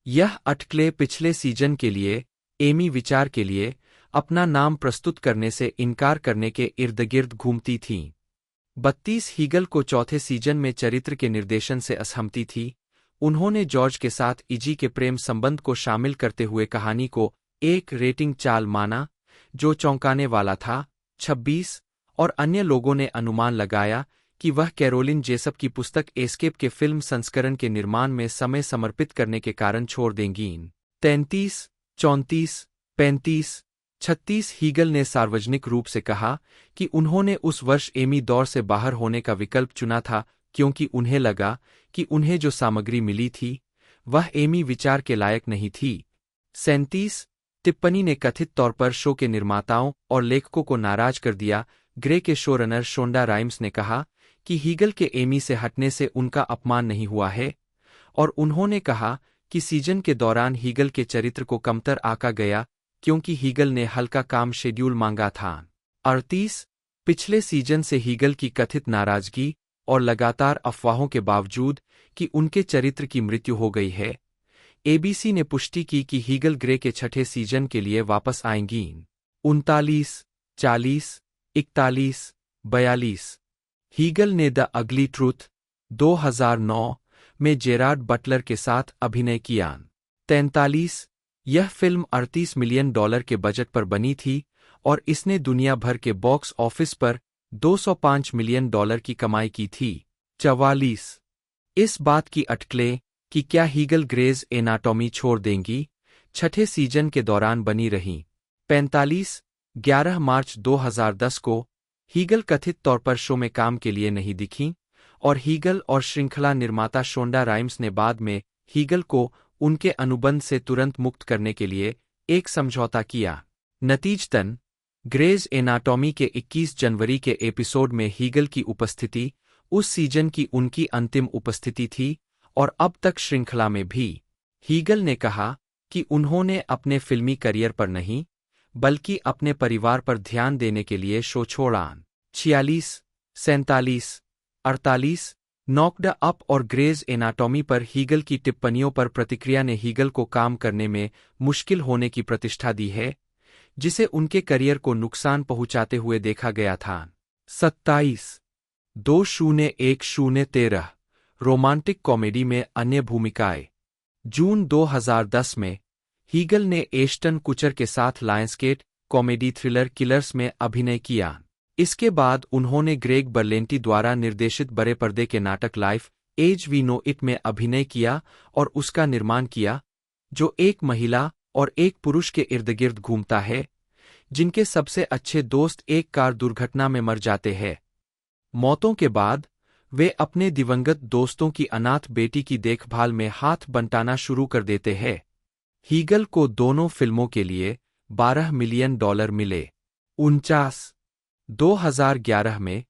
यह अटकलें पिछले सीजन के लिए एमी विचार के लिए अपना नाम प्रस्तुत करने से इनकार करने के इर्द-गिर्द घूमती थीं। 32 हीगल को चौथे सीजन में चरित्र के निर्देशन से असहमति थी। उन्होंने जॉर्ज के साथ इजी के प्रेम संबंध को शामिल करते हुए कहानी को एक रेटिंग चाल माना, जो चौंकाने वाला था। 26 और अन्य लोगों ने अनुमान लगाया कि वह कैरोलिन जेसप की पुस्तक एस्केप के फिल्म संस्करण के निर्माण में समय समर्पित करने के कारण छोड़ देंगी। 33, 34, 35, 36 हीगल ने सार्वजनिक रूप से कहा कि उन्होंने उस वर्ष एमी दौर से बाहर होने का विकल्प चुना था, क्योंकि उन्हें लगा कि उन्हें जो सामग्री मिली थी वह एमी विचार के लायक नहीं थी। 37 टिप्पणी ने कथित तौर पर शो के निर्माताओं और लेखकों को नाराज कर दिया। ग्रे के शोरनर शोंडा राइम्स ने कहा कि हीगल के एमी से हटने से उनका अपमान नहीं हुआ है, और उन्होंने कहा कि सीजन के दौरान हीगल के चरित्र को कमतर आंका गया क्योंकि हीगल ने हल्का काम शेड्यूल मांगा था। 38 पिछले सीजन से हीगल की कथित नाराजगी और लगातार अफवाहों के बावजूद कि उनके चरित्र की मृत्यु हो गई है, एबीसी ने पुष्टि की कि हीगल ग्रे के छठे सीजन के लिए वापस आएंगी। 39 40 41 42 हीगल ने द अगली ट्रूथ 2009 में जेरार्ड बटलर के साथ अभिनय किया। 43 यह फिल्म $38 मिलियन के बजट पर बनी थी और इसने दुनिया भर के बॉक्स ऑफिस पर $205 मिलियन की कमाई की थी। 44 इस बात की अटकलें कि क्या हीगल ग्रेज एनाटॉमी छोड़ देंगी, छठे सीजन के दौरान बनी रहीं। 45 11 मार्च 2010 को हीगल कथित तौर पर शो में काम के लिए नहीं दिखीं और हीगल और श्रृंखला निर्माता शोंडा राइम्स ने बाद में हीगल को उनके अनुबंध से तुरंत मुक्त करने के लिए एक समझौता किया। नतीजतन ग्रेज एनाटॉमी के 21 जनवरी के एपिसोड में हीगल की उपस्थिति उस सीजन की उनकी अंतिम उपस्थिति थी और अब तक श्रृंखला में भी। हीगल ने कहा कि उन्होंने अपने फिल्मी करियर पर नहीं बल्कि अपने परिवार पर ध्यान देने के लिए शो छोड़ा। 46 47 48 नॉक्ड अप और ग्रेज एनाटॉमी पर हीगल की टिप्पणियों पर प्रतिक्रिया ने हीगल को काम करने में मुश्किल होने की प्रतिष्ठा दी है, जिसे उनके करियर को नुकसान पहुंचाते हुए देखा गया था। 27 2013 रोमांटिक कॉमेडी में अन्य भूमिकाएं। जून 2010 में हीगल ने एश्टन कुचर के साथ लायंसगेट कॉमेडी थ्रिलर किलर्स में अभिनय किया। इसके बाद उन्होंने ग्रेग बर्लेंटी द्वारा निर्देशित बड़े पर्दे के नाटक life as we know it में अभिनय किया और उसका निर्माण किया, जो एक महिला और एक पुरुष के इर्द-गिर्द घूमता है, जिनके सबसे अच्छे दोस्त एक कार दुर्घटना में मर जाते हैं। मौतों के बाद वे अपने दिवंगत दोस्तों की अनाथ बेटी की देखभाल में हाथ बंटाना शुरू कर देते हैं। हीगल को दोनों फिल्मों के लिए $12 मिलियन मिले। 49 2011 में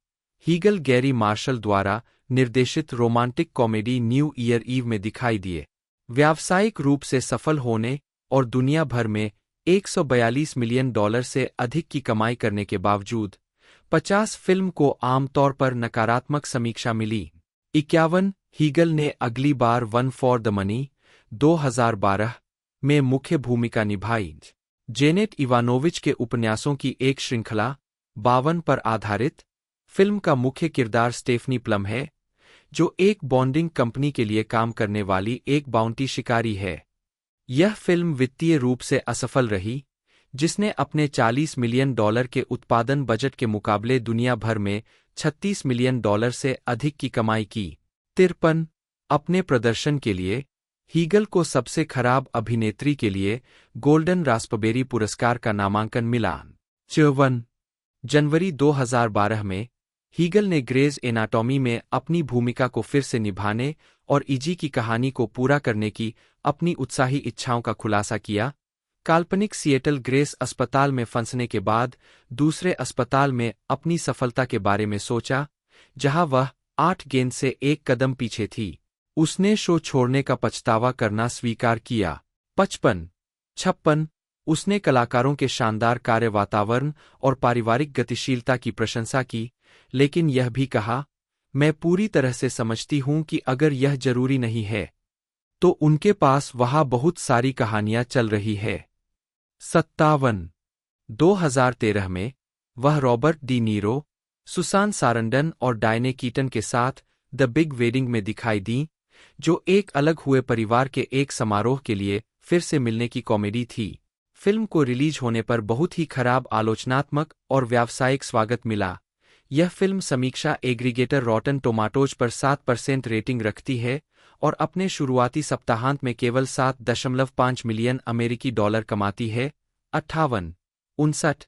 हीगल गैरी मार्शल द्वारा निर्देशित romantic comedy New Year Eve में दिखाई दिए। व्यावसायिक रूप से सफल होने और दुनिया भर में $142 मिलियन से अधिक की कमाई करने के बावजूद 50 फिल्म को आमतौर पर नकारात्मक समीक्षा मिली। 51 हीगल ने अगली बार वन फॉर द मनी 2012 में मुख्य भूमिका निभाई। जेनेट इवानोविच के उपन्यासों की एक श्रृंखला 52 पर आधारित फिल्म का मुख्य किरदार स्टेफनी प्लम है, जो एक बॉन्डिंग कंपनी के लिए काम करने वाली एक बाउंटी शिकारी है। यह फिल्म वित्तीय रूप से असफल रही, जिसने अपने $40 मिलियन के उत्पादन बजट के मुकाबले दुनिया भर में $36 मिलियन से अधिक की कमाई की। 53 अपने प्रदर्शन के लिए हीगल को सबसे खराब अभिनेत्री के लिए गोल्डन रास्पबेरी पुरस्कार का नामांकन मिला। 54 जनवरी 2012 में हीगल ने ग्रेज एनाटॉमी में अपनी भूमिका को फिर से निभाने और इजी की कहानी को पूरा करने की अपनी उत्साही इच्छाओं का खुलासा किया। काल्पनिक सिएटल ग्रेस अस्पताल में फंसने के बाद दूसरे अस्पताल में अपनी सफलता के बारे में सोचा, जहां वह 8 गेंद से एक कदम पीछे थी। उसने शो छोड़ने का पछतावा करना स्वीकार किया। 55 56 उसने कलाकारों के शानदार कार्य वातावरण और पारिवारिक गतिशीलता की प्रशंसा की, लेकिन यह भी कहा, मैं पूरी तरह से समझती हूं कि अगर यह जरूरी नहीं है, तो उनके पास वहां बहुत सारी कहानियां चल रही है। 57 2013 में वह रॉबर्ट डी नीरो, सुसान सारंडन और डायने कीटन के साथ द बिग वेडिंग में दिखाई दी, जो एक अलग हुए परिवार के एक समारोह के लिए फिर से मिलने की कॉमेडी थी। फिल्म को रिलीज होने पर बहुत ही खराब आलोचनात्मक और व्यावसायिक स्वागत मिला। यह फिल्म समीक्षा एग्रीगेटर रॉटन टोमाटोज पर 7% रेटिंग रखती है और अपने शुरुआती सप्ताहांत में केवल $7.5 मिलियन अमेरिकी डॉलर कमाती है। 58 59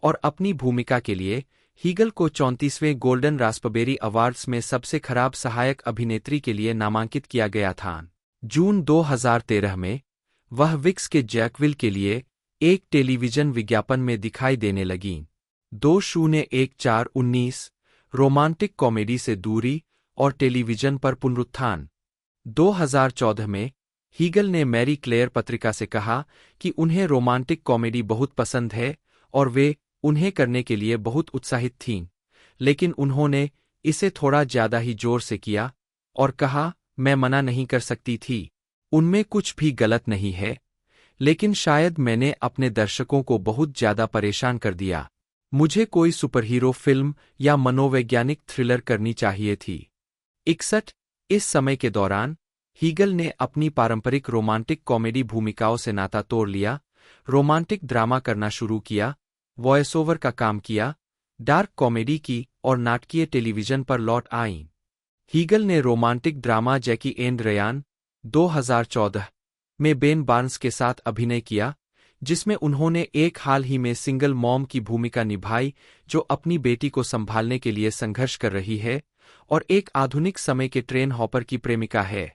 और अपनी भूमिका के लिए हीगल को 34वें गोल्डन रास्पबेरी अवार्ड्स में सबसे खराब सहायक अभिनेत्री के लिए नामांकित किया गया था। जून 2013 में वह विक्स के जैकविल के लिए एक टेलीविजन विज्ञापन में दिखाई देने लगीं। 2014-19 रोमांटिक कॉमेडी से दूरी और टेलीविजन पर पुनरुत्थान। 2014 में हीगल ने मैरी क्लेयर पत्रिका से कहा कि उन्हें रोमांटिक कॉमेडी बहुत पसंद है और वे उन्हें करने के लिए बहुत उत्साहित थीं, लेकिन उन्होंने इसे थोड़ा ज्यादा ही जोर से किया और कहा, मैं मना नहीं कर सकती थी। उनमें कुछ भी गलत नहीं है, लेकिन शायद मैंने अपने दर्शकों को बहुत ज्यादा परेशान कर दिया। मुझे कोई सुपरहीरो फिल्म या मनोवैज्ञानिक थ्रिलर करनी चाहिए थी। 61 इस समय के दौरान हीगल ने अपनी पारंपरिक रोमांटिक कॉमेडी भूमिकाओं से नाता तोड़ लिया, रोमांटिक ड्रामा करना शुरू किया, वॉइस ओवर का काम किया, डार्क कॉमेडी की और नाटकीय टेलीविजन पर लौट आईं। हीगल ने romantic drama Jackie and Ryan 2014 में बेन बार्न्स के साथ अभिनय किया, जिसमें उन्होंने एक हाल ही में सिंगल मॉम की भूमिका निभाई जो अपनी बेटी को संभालने के लिए संघर्ष कर रही है और एक आधुनिक समय के ट्रेन हॉपर की प्रेमिका है।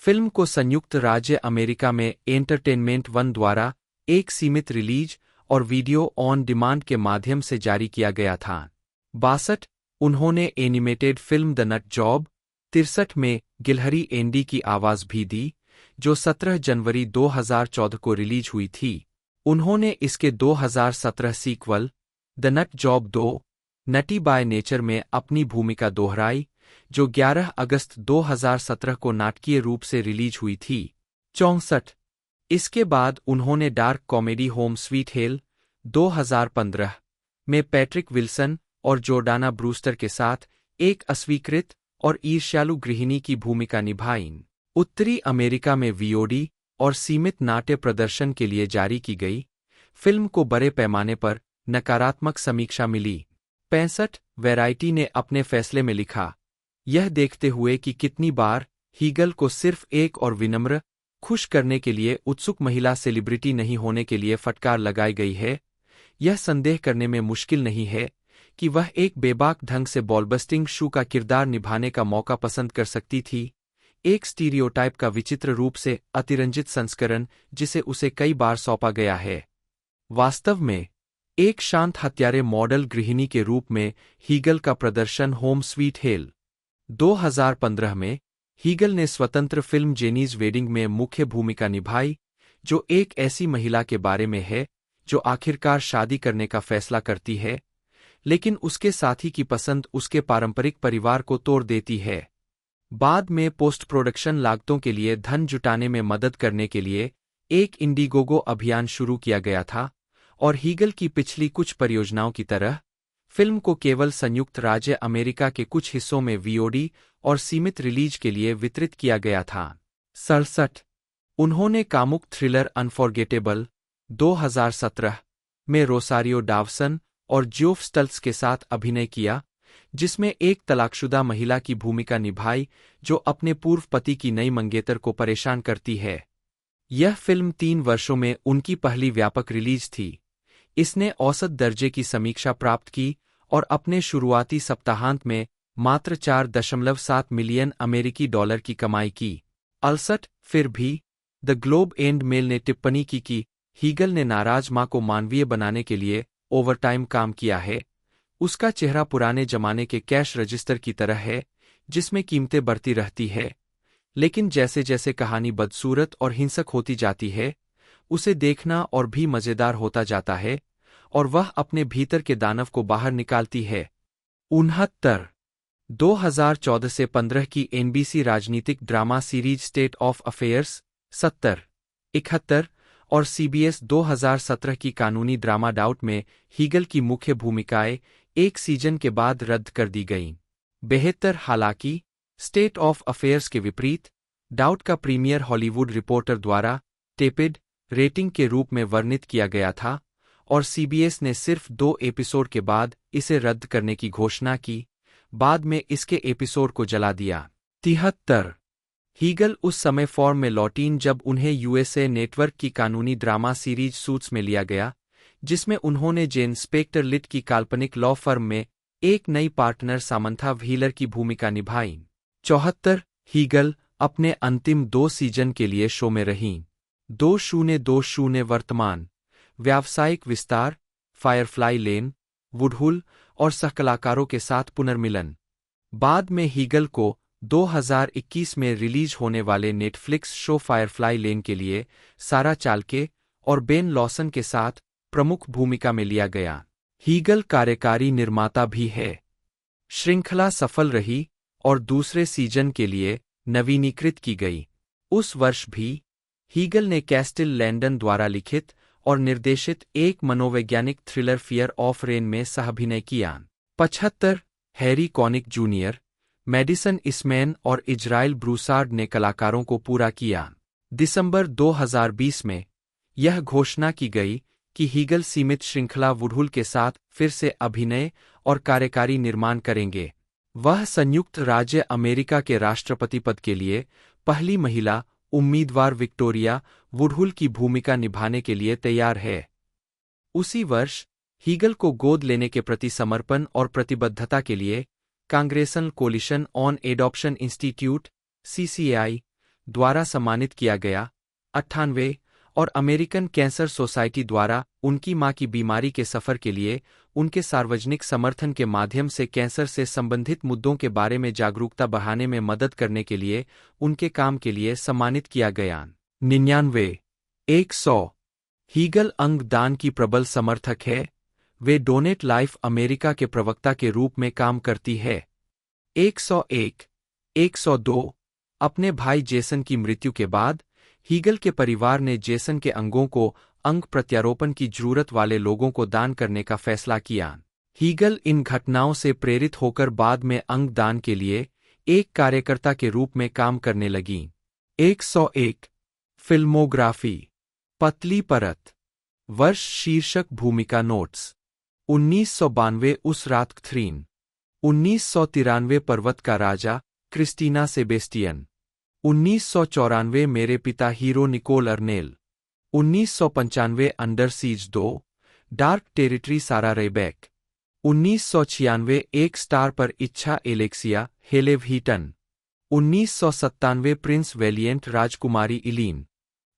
फिल्म को संयुक्त राज्य अमेरिका में एंटरटेनमेंट वन द्वारा एक सीमित रिलीज और वीडियो ऑन डिमांड के माध्यम से जारी किया गया था। 62 उन्होंने animated film the nut job 63 में गिलहरी एंडी की आवाज भी दी, जो 17 जनवरी 2014 को रिलीज हुई थी। उन्होंने इसके 2017 sequel the nut job 2 nutty by nature में अपनी भूमिका दोहराई, जो 11 अगस्त 2017 को नाटकीय रूप से रिलीज हुई थी। 64 इसके बाद उन्होंने dark comedy home sweet hell 2015 में पैट्रिक विल्सन और जॉर्डाना ब्रूस्टर के साथ एक अस्वीकृत और ईर्ष्यालु गृहिणी की भूमिका निभाई। उत्तरी अमेरिका में वीओडी और सीमित नाट्य प्रदर्शन के लिए जारी की गई, फिल्म को बड़े पैमाने पर नकारात्मक समीक्षा मिली। 65 वैरायटी ने अपने फैसले में लिखा, यह देखते हुए कि कितनी बार हीगल को सिर्फ एक और विनम्र, खुश करने के लिए उत्सुक महिला सेलिब्रिटी नहीं होने के लिए फटकार लगाई गई है, यह संदेह करने में मुश्किल नहीं है कि वह एक बेबाक ढंग से बॉलबस्टिंग शू का किरदार निभाने का मौका पसंद कर सकती थी, एक स्टीरियोटाइप का विचित्र रूप से अतिरंजित संस्करण जिसे उसे कई बार सौंपा गया है। वास्तव में एक शांत हत्यारे मॉडल गृहिणी के रूप में हीगल का प्रदर्शन होम स्वीट हेल 2015 में हीगल ने स्वतंत्र फिल्म जेनीज वेडिंग में मुख्य भूमिका निभाई, जो एक ऐसी महिला के बारे में है जो आखिरकार शादी करने का फैसला करती है, लेकिन उसके साथी की पसंद उसके पारंपरिक परिवार को तोड़ देती है। बाद में पोस्ट प्रोडक्शन लागतों के लिए धन जुटाने में मदद करने के लिए एक इंडिगोगो अभियान शुरू किया गया था, और हीगल की पिछली कुछ परियोजनाओं की तरह फिल्म को केवल संयुक्त राज्य अमेरिका के कुछ हिस्सों में वीओडी और सीमित रिलीज के लिए वितरित किया गया था। 67 उन्होंने कामुक थ्रिलर अनफॉरगेटेबल 2017 में रोसारियो डावसन और ज्योफ स्टल्ट्स के साथ अभिनय किया, जिसमें एक तलाकशुदा महिला की भूमिका निभाई जो अपने पूर्व पति की नई मंगेतर को परेशान करती है। यह फिल्म 3 वर्षों में उनकी पहली व्यापक रिलीज थी। इसने औसत दर्जे की समीक्षा प्राप्त की और अपने शुरुआती सप्ताहांत में मात्र 4.7 मिलियन अमेरिकी डॉलर की कमाई की। 68 फिर भी द ग्लोब एंड मेल ने टिप्पणी की कि हीगल ने नाराज मां को मानवीय बनाने के लिए ओवरटाइम काम किया है। उसका चेहरा पुराने जमाने के कैश रजिस्टर की तरह है, जिसमें कीमतें बढ़ती रहती है, लेकिन जैसे जैसे कहानी बदसूरत और हिंसक होती जाती है, उसे देखना और भी मजेदार होता जाता है और वह अपने भीतर के दानव को बाहर निकालती है। 69 2014 से 15 की एनबीसी राजनीतिक drama series state of affairs 70 71 और सीबीएस 2017 की कानूनी ड्रामा डाउट में हीगल की मुख्य भूमिकाएं एक सीजन के बाद रद्द कर दी गईं। 72 हालांकि स्टेट ऑफ अफेयर्स के विपरीत डाउट का प्रीमियर हॉलीवुड रिपोर्टर द्वारा टेपिड रेटिंग के रूप में वर्णित किया गया था और सीबीएस ने सिर्फ 2 एपिसोड के बाद इसे रद्द करने की घोषणा की, बाद में इसके एपिसोड को जला दिया। 73 हीगल उस समय फॉर्म में लौटीं जब उन्हें यूएसए नेटवर्क की कानूनी ड्रामा सीरीज सूट्स में लिया गया, जिसमें उन्होंने जेन स्पेक्टर लिट की काल्पनिक लॉ फर्म में एक नई पार्टनर सामंथा व्हीलर की भूमिका निभाई। 74 हीगल अपने अंतिम 2 सीजन के लिए शो में रहीं। 2020 वर्तमान व्यावसायिक विस्तार, फायरफ्लाई लेन, वुडहुल और सहकलाकारों के साथ पुनर्मिलन। बाद में हीगल को 2021 में रिलीज होने वाले नेटफ्लिक्स शो फायरफ्लाई लेन के लिए सारा चाल्के और बेन लॉसन के साथ प्रमुख भूमिका में लिया गया। हीगल कार्यकारी निर्माता भी है। श्रृंखला सफल रही और दूसरे सीजन के लिए नवीनीकृत की गई। उस वर्ष भी हीगल ने कैस्टिल लैंडन द्वारा लिखित और निर्देशित एक मनोवैज्ञानिक थ्रिलर फियर ऑफ रेन में सहअभिनय किया। 75 हैरी कॉनिक जूनियर, मैडिसन इसमैन और इजराइल ब्रूसार्ड ने कलाकारों को पूरा किया। दिसंबर 2020 में यह घोषणा की गई कि हीगल सीमित श्रृंखला वुडहुल के साथ फिर से अभिनय और कार्यकारी निर्माण करेंगे। वह संयुक्त राज्य अमेरिका के राष्ट्रपति पद के लिए पहली महिला उम्मीदवार विक्टोरिया वुडहुल की भूमिका निभाने के लिए तैयार है। उसी वर्ष हीगल को गोद लेने के प्रति समर्पण और प्रतिबद्धता के लिए congressional coalition on adoption institute (CCAI) द्वारा सम्मानित किया गया। 98 और अमेरिकन कैंसर सोसाइटी द्वारा उनकी मां की बीमारी के सफर के लिए उनके सार्वजनिक समर्थन के माध्यम से कैंसर से संबंधित मुद्दों के बारे में जागरूकता बढ़ाने में मदद करने के लिए उनके काम के लिए सम्मानित किया गया। 99 100 हीगल अंग दान की प्रबल समर्थक है। वे डोनेट लाइफ अमेरिका के प्रवक्ता के रूप में काम करती है। 101 102 अपने भाई जेसन की मृत्यु के बाद हीगल के परिवार ने जेसन के अंगों को अंग प्रत्यारोपण की जरूरत वाले लोगों को दान करने का फैसला किया। हीगल इन घटनाओं से प्रेरित होकर बाद में अंग दान के लिए एक कार्यकर्ता के रूप में काम करने लगीं। 101 फिल्मोग्राफी पतली परत, वर्ष शीर्षक भूमिका नोट्स 1992 उस रात कैथरीन, 1993 पर्वत का राजा क्रिस्टीना सेबेस्टियन, 1994 मेरे पिता hero Nicole Arnel, 1995 under siege 2 dark territory Sarah Rebeck, 1996 एक स्टार पर इच्छा एलेक्सिया हेलेव हीटन, 1997 प्रिंस वेलिएंट राजकुमारी इलीन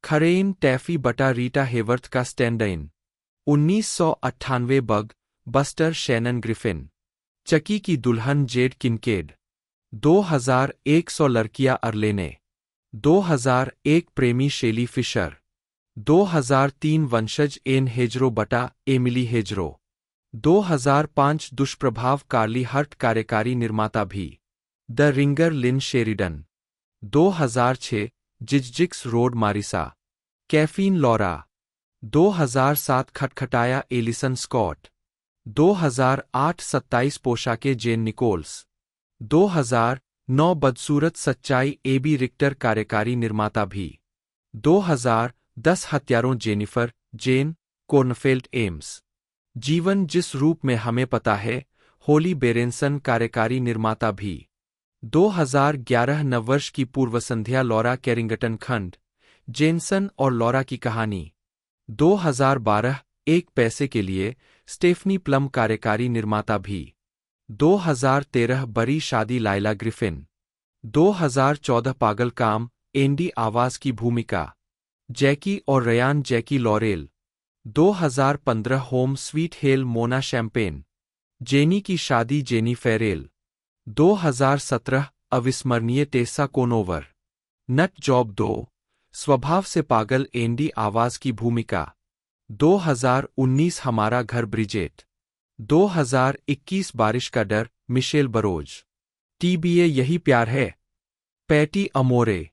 खरेइन टैफी बटा रीटा हेवर्थ का stand in, 1998 bug buster Shannon Griffin, Chucky की दुल्हन जेड किनकेड, 2100 लड़कियां अर्लेने, 2001 प्रेमी शेली फिशर, 2003 वंशज एन हेजरो बटा एमिली हेजरो, 2005 दुष्प्रभाव कार्ली हर्ट कार्यकारी निर्माता भी, the ringer Lynn Sheridan, 2006 Zyzzyx road Marissa, caffeine Laura, 2007 खटखटाया एलिसन स्कॉट, 2008 27 पोशाके जेन निकोल्स, 2009 बदसूरत सच्चाई एबी रिक्टर कार्यकारी निर्माता भी, 2010 हत्यारों जेनिफर जेन कोर्नफेल्ड एम्स, जीवन जिस रूप में हमें पता है होली बेरेंसन कार्यकारी निर्माता भी, 2011 नववर्ष की पूर्व संध्या लॉरा कैरिंगटन खंड जेनसन और लॉरा की कहानी, 2012 एक पैसे के लिए स्टेफनी प्लम कार्यकारी निर्माता भी, 2013 बड़ी शादी लाइला ग्रिफिन, 2014 पागल काम एंडी आवाज की भूमिका जैकी और Ryan Jackie Laurel, 2015 home sweet hell Mona Champagne Jenny की शादी जेनी फेरेल, 2017 अविस्मरणीय टेसा कोनोवर नट जॉब 2 स्वभाव से पागल एंडी आवाज की भूमिका, 2019 हमारा घर ब्रिजेट, 2021 बारिश का डर मिशेल बरोज, टीबीए यही प्यार है पैटी अमोरे,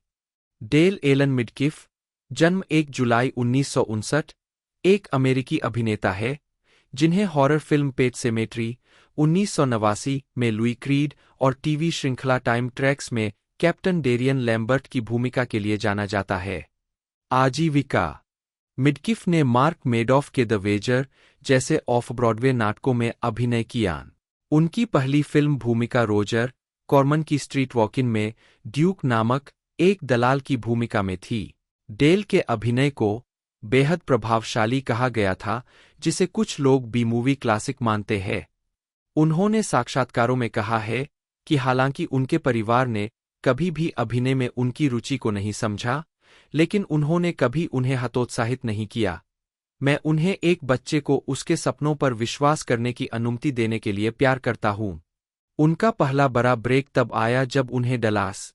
डेल एलन मिडकिफ जन्म 1 जुलाई 1959 एक अमेरिकी अभिनेता है जिन्हें हॉरर फिल्म पेट सेमेट्री 1989 में लुई क्रीड और टीवी श्रृंखला टाइम ट्रैक्स में कैप्टन डेरियन लैम्बर्ट की भूमिका के लिए जाना जाता है। आजीविका मिडकिफ ने मार्क मेडॉफ के द वेजर जैसे ऑफ ब्रॉडवे नाटकों में अभिनय किया। उनकी पहली फिल्म भूमिका रोजर कॉर्मन की स्ट्रीट वॉकिन में ड्यूक नामक एक दलाल की भूमिका में थी। डेल के अभिनय को बेहद प्रभावशाली कहा गया था, जिसे कुछ लोग बी मूवी क्लासिक मानते हैं। उन्होंने साक्षात्कारों में कहा है कि हालांकि उनके परिवार ने कभी भी अभिनय में उनकी रुचि को नहीं समझा, लेकिन उन्होंने कभी उन्हें हतोत्साहित नहीं किया। मैं उन्हें एक बच्चे को उसके सपनों पर विश्वास करने की अनुमति देने के लिए प्यार करता हूं। उनका पहला बड़ा ब्रेक तब आया जब उन्हें डलास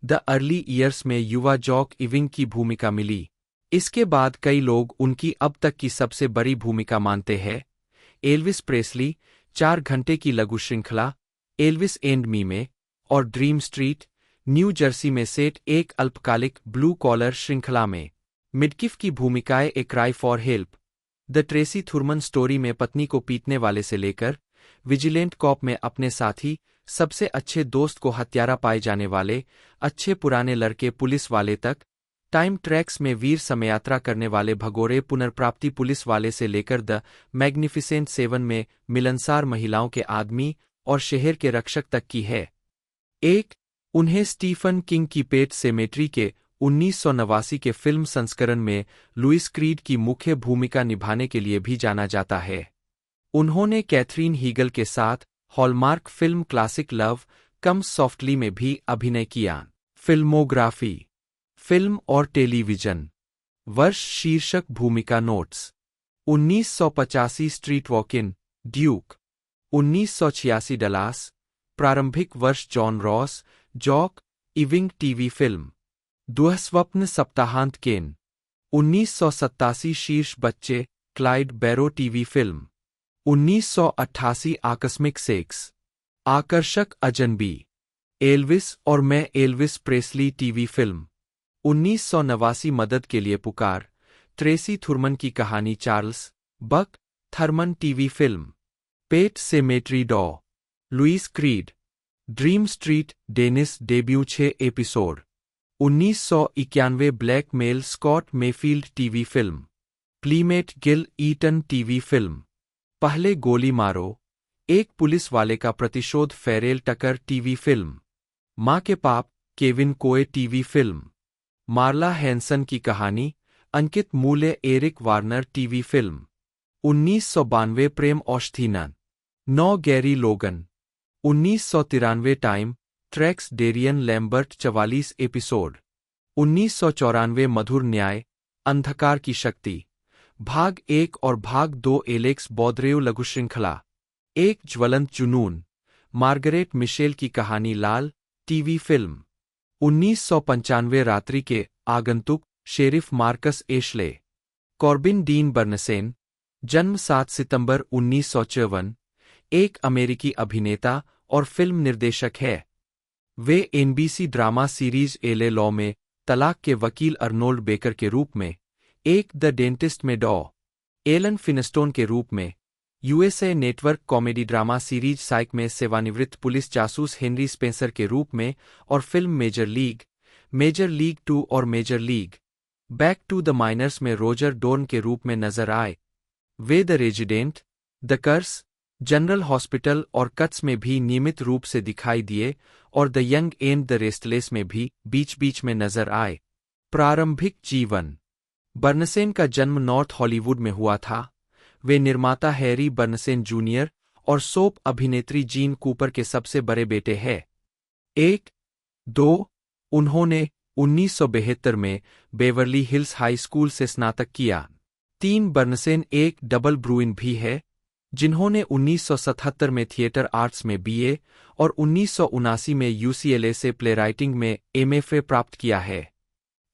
द अर्ली ईयर्स में युवा जॉक इविंग की भूमिका मिली। इसके बाद कई लोग उनकी अब तक की सबसे बड़ी भूमिका मानते हैं एल्विस प्रेस्ली 4 घंटे की लघु श्रृंखला एल्विस एंड मी में और ड्रीम स्ट्रीट न्यू जर्सी में सेट एक अल्पकालिक ब्लू कॉलर श्रृंखला में मिडकिफ की भूमिकाएं a cry for help the Tracy Thurman story में पत्नी को पीटने वाले से लेकर विजिलेंट कॉप में अपने साथी सबसे अच्छे दोस्त को हत्यारा पाए जाने वाले अच्छे पुराने लड़के पुलिस वाले तक, टाइम ट्रैक्स में वीर समयात्रा करने वाले भगोरे पुनर्प्राप्ति पुलिस वाले से लेकर द मैग्निफिसेंट सेवन में मिलनसार महिलाओं के आदमी और शहर के रक्षक तक की है। उन्हें स्टीफन किंग की पेट सेमेट्री के 1989 के फिल्म संस्करण में लुइस क्रीड की मुख्य भूमिका निभाने के लिए भी जाना जाता है। उन्होंने कैथरीन हीगल के साथ hallmark film classic love comes softly में भी अभिनय किया। फिल्मोग्राफी, फिल्म और टेलीविजन वर्ष शीर्षक भूमिका notes 1985 street walkin' Duke 1986 Dallas प्रारंभिक वर्ष John Ross Jock Ewing TV film दुःस्वप्न सप्ताहांत केन 1987 शीर्ष बच्चे क्लाइड बैरो टीवी फिल्म 1988 आकस्मिक सेक्स आकर्षक अजनबी एल्विस और मैं एल्विस प्रेस्ली टीवी फिल्म 1989 मदद के लिए पुकार ट्रेसी थुरमन की कहानी Charles Buck Thurman TV film Pet Sematary Dr Louis Creed Dream Street Dennis debut 6 episode 1991 Blackmail Scott Mayfield TV film Playmate Gil Eaton TV film पहले गोली मारो एक पुलिस वाले का प्रतिशोध फेरेल टकर टीवी फिल्म माँ के पाप केविन कोए टीवी फिल्म मार्ला हैंसन की कहानी अंकित मूल्य एरिक वार्नर टीवी फिल्म 1992 प्रेम औषधीनन 9 Gary Logan 1993 time tracks Darien Lambert 44 episode 1994 मधुर न्याय अंधकार की शक्ति भाग 1 और भाग 2 एलेक्स बॉद्रेव लघु श्रृंखला एक ज्वलंत जुनून मार्गरेट मिशेल की कहानी लाल टीवी फिल्म 1995 रात्रि के आगंतुक sheriff Marcus Ashley Corbin Dean Bernsen जन्म 7 सितंबर 1954 एक अमेरिकी अभिनेता और फिल्म निर्देशक है। वे एनबीसी ड्रामा सीरीज एले लॉ में तलाक के वकील अर्नोल्ड बेकर के रूप में एक द डेंटिस्ट में डॉ एलन फिनस्टोन के रूप में USA network comedy drama series Psych में सेवानिवृत्त पुलिस जासूस हेनरी स्पेंसर के रूप में और फिल्म मेजर लीग 2 और major league back to the minors में रोजर डोर्न के रूप में नजर आए। वे the resident the curse general hospital और कट्स में भी नियमित रूप से दिखाई दिए और the young and the restless में भी बीच बीच में नजर आए। प्रारंभिक जीवन बर्नसेन का जन्म नॉर्थ हॉलीवुड में हुआ था। वे निर्माता हैरी बर्नसेन जूनियर और सोप अभिनेत्री जीन कूपर के सबसे बड़े बेटे हैं। 2 उन्होंने 1972 में बेवर्ली हिल्स हाई स्कूल से स्नातक किया। 3 बर्नसेन एक डबल ब्रूइन भी है जिन्होंने 1977 में थिएटर आर्ट्स में बीए और 1979 में यूसीएलए से प्लेराइटिंग में एमएफए प्राप्त किया है।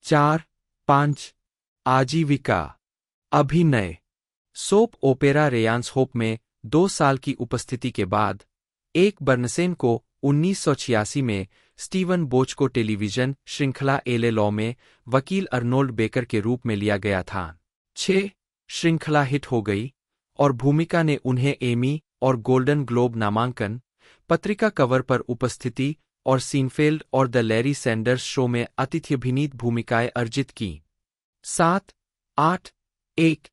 4-5 आजीविका अभिनय सोप ओपेरा रेयांस होप में 2 साल की उपस्थिति के बाद बर्नसेन को 1986 में स्टीवन बोच को टेलीविजन श्रृंखला एले लॉ में वकील अर्नोल्ड बेकर के रूप में लिया गया था। 6 श्रृंखला हिट हो गई और भूमिका ने उन्हें एमी और गोल्डन ग्लोब नामांकन पत्रिका कवर पर उपस्थिति और सीनफेल्ड और द लैरी सैंडर्स शो में अतिथिअभिनीत भूमिकाएं अर्जित की। 7, 8, 1,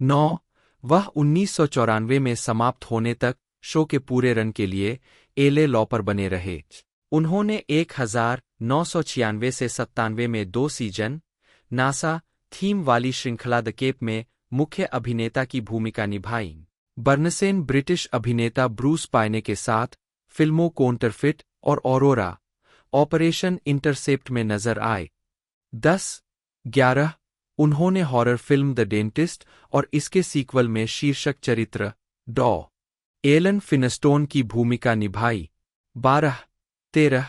9 वह 1994 में समाप्त होने तक शो के पूरे रन के लिए एले लॉ पर बने रहे। उन्होंने 1996 से 97 में 2 सीजन नासा थीम वाली श्रृंखला द केप में मुख्य अभिनेता की भूमिका निभाई। बर्नसेन ब्रिटिश अभिनेता ब्रूस पायने के साथ फिल्मों कोंटरफिट और ऑरोरा ऑपरेशन इंटरसेप्ट में नजर आए। 10-11 उन्होंने हॉरर फिल्म द डेंटिस्ट और इसके सीक्वल में शीर्षक चरित्र डॉ एलन फिनस्टोन की भूमिका निभाई। 12-13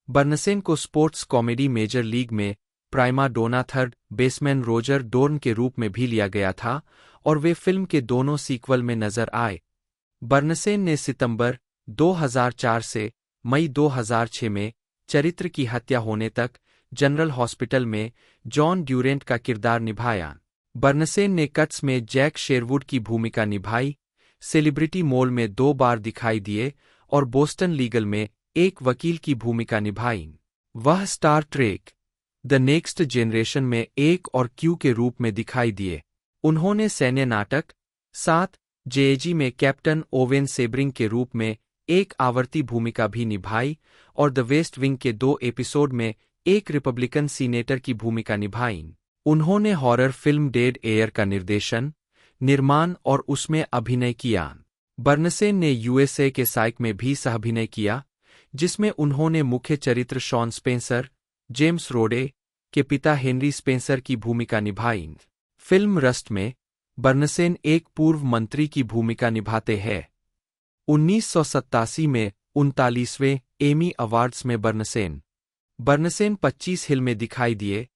बर्नसेन को स्पोर्ट्स कॉमेडी मेजर लीग में प्राइमा डोना थर्ड बेसमैन रोजर डोर्न के रूप में भी लिया गया था और वे फिल्म के दोनों सीक्वल में नजर आए। बर्नसेन ने सितंबर 2004 से मई 2006 में चरित्र की हत्या होने तक जनरल हॉस्पिटल में जॉन ड्यूरेंट का किरदार निभाया। बर्नसेन ने कट्स में जैक शेरवुड की भूमिका निभाई, सेलिब्रिटी मोल में 2 बार दिखाई दिए और बोस्टन लीगल में एक वकील की भूमिका निभाई। वह Star Trek the next generation में एक और क्यू के रूप में दिखाई दिए। उन्होंने सैन्य नाटक 7 जेएजी में कैप्टन ओवेन सेब्रिंग के रूप में एक आवर्ती भूमिका भी निभाई और द वेस्ट विंग के 2 एपिसोड में एक रिपब्लिकन सीनेटर की भूमिका निभाई। उन्होंने हॉरर फिल्म डेड एयर का निर्देशन, निर्माण और उसमें अभिनय किया। बर्नसेन ने यूएसए के साइक में भी सह-अभिनय किया, जिसमें उन्होंने मुख्य चरित्र शॉन स्पेंसर, जेम्स रोडे के पिता हेनरी स्पेंसर की भूमिका निभाई। फिल्म रस्ट में बर्नसेन एक पूर्व मंत्री की भूमिका निभाते हैं। 1987 में 39वें एमी अवार्ड्स में बर्नसेन 25 हिल में दिखाई दिए,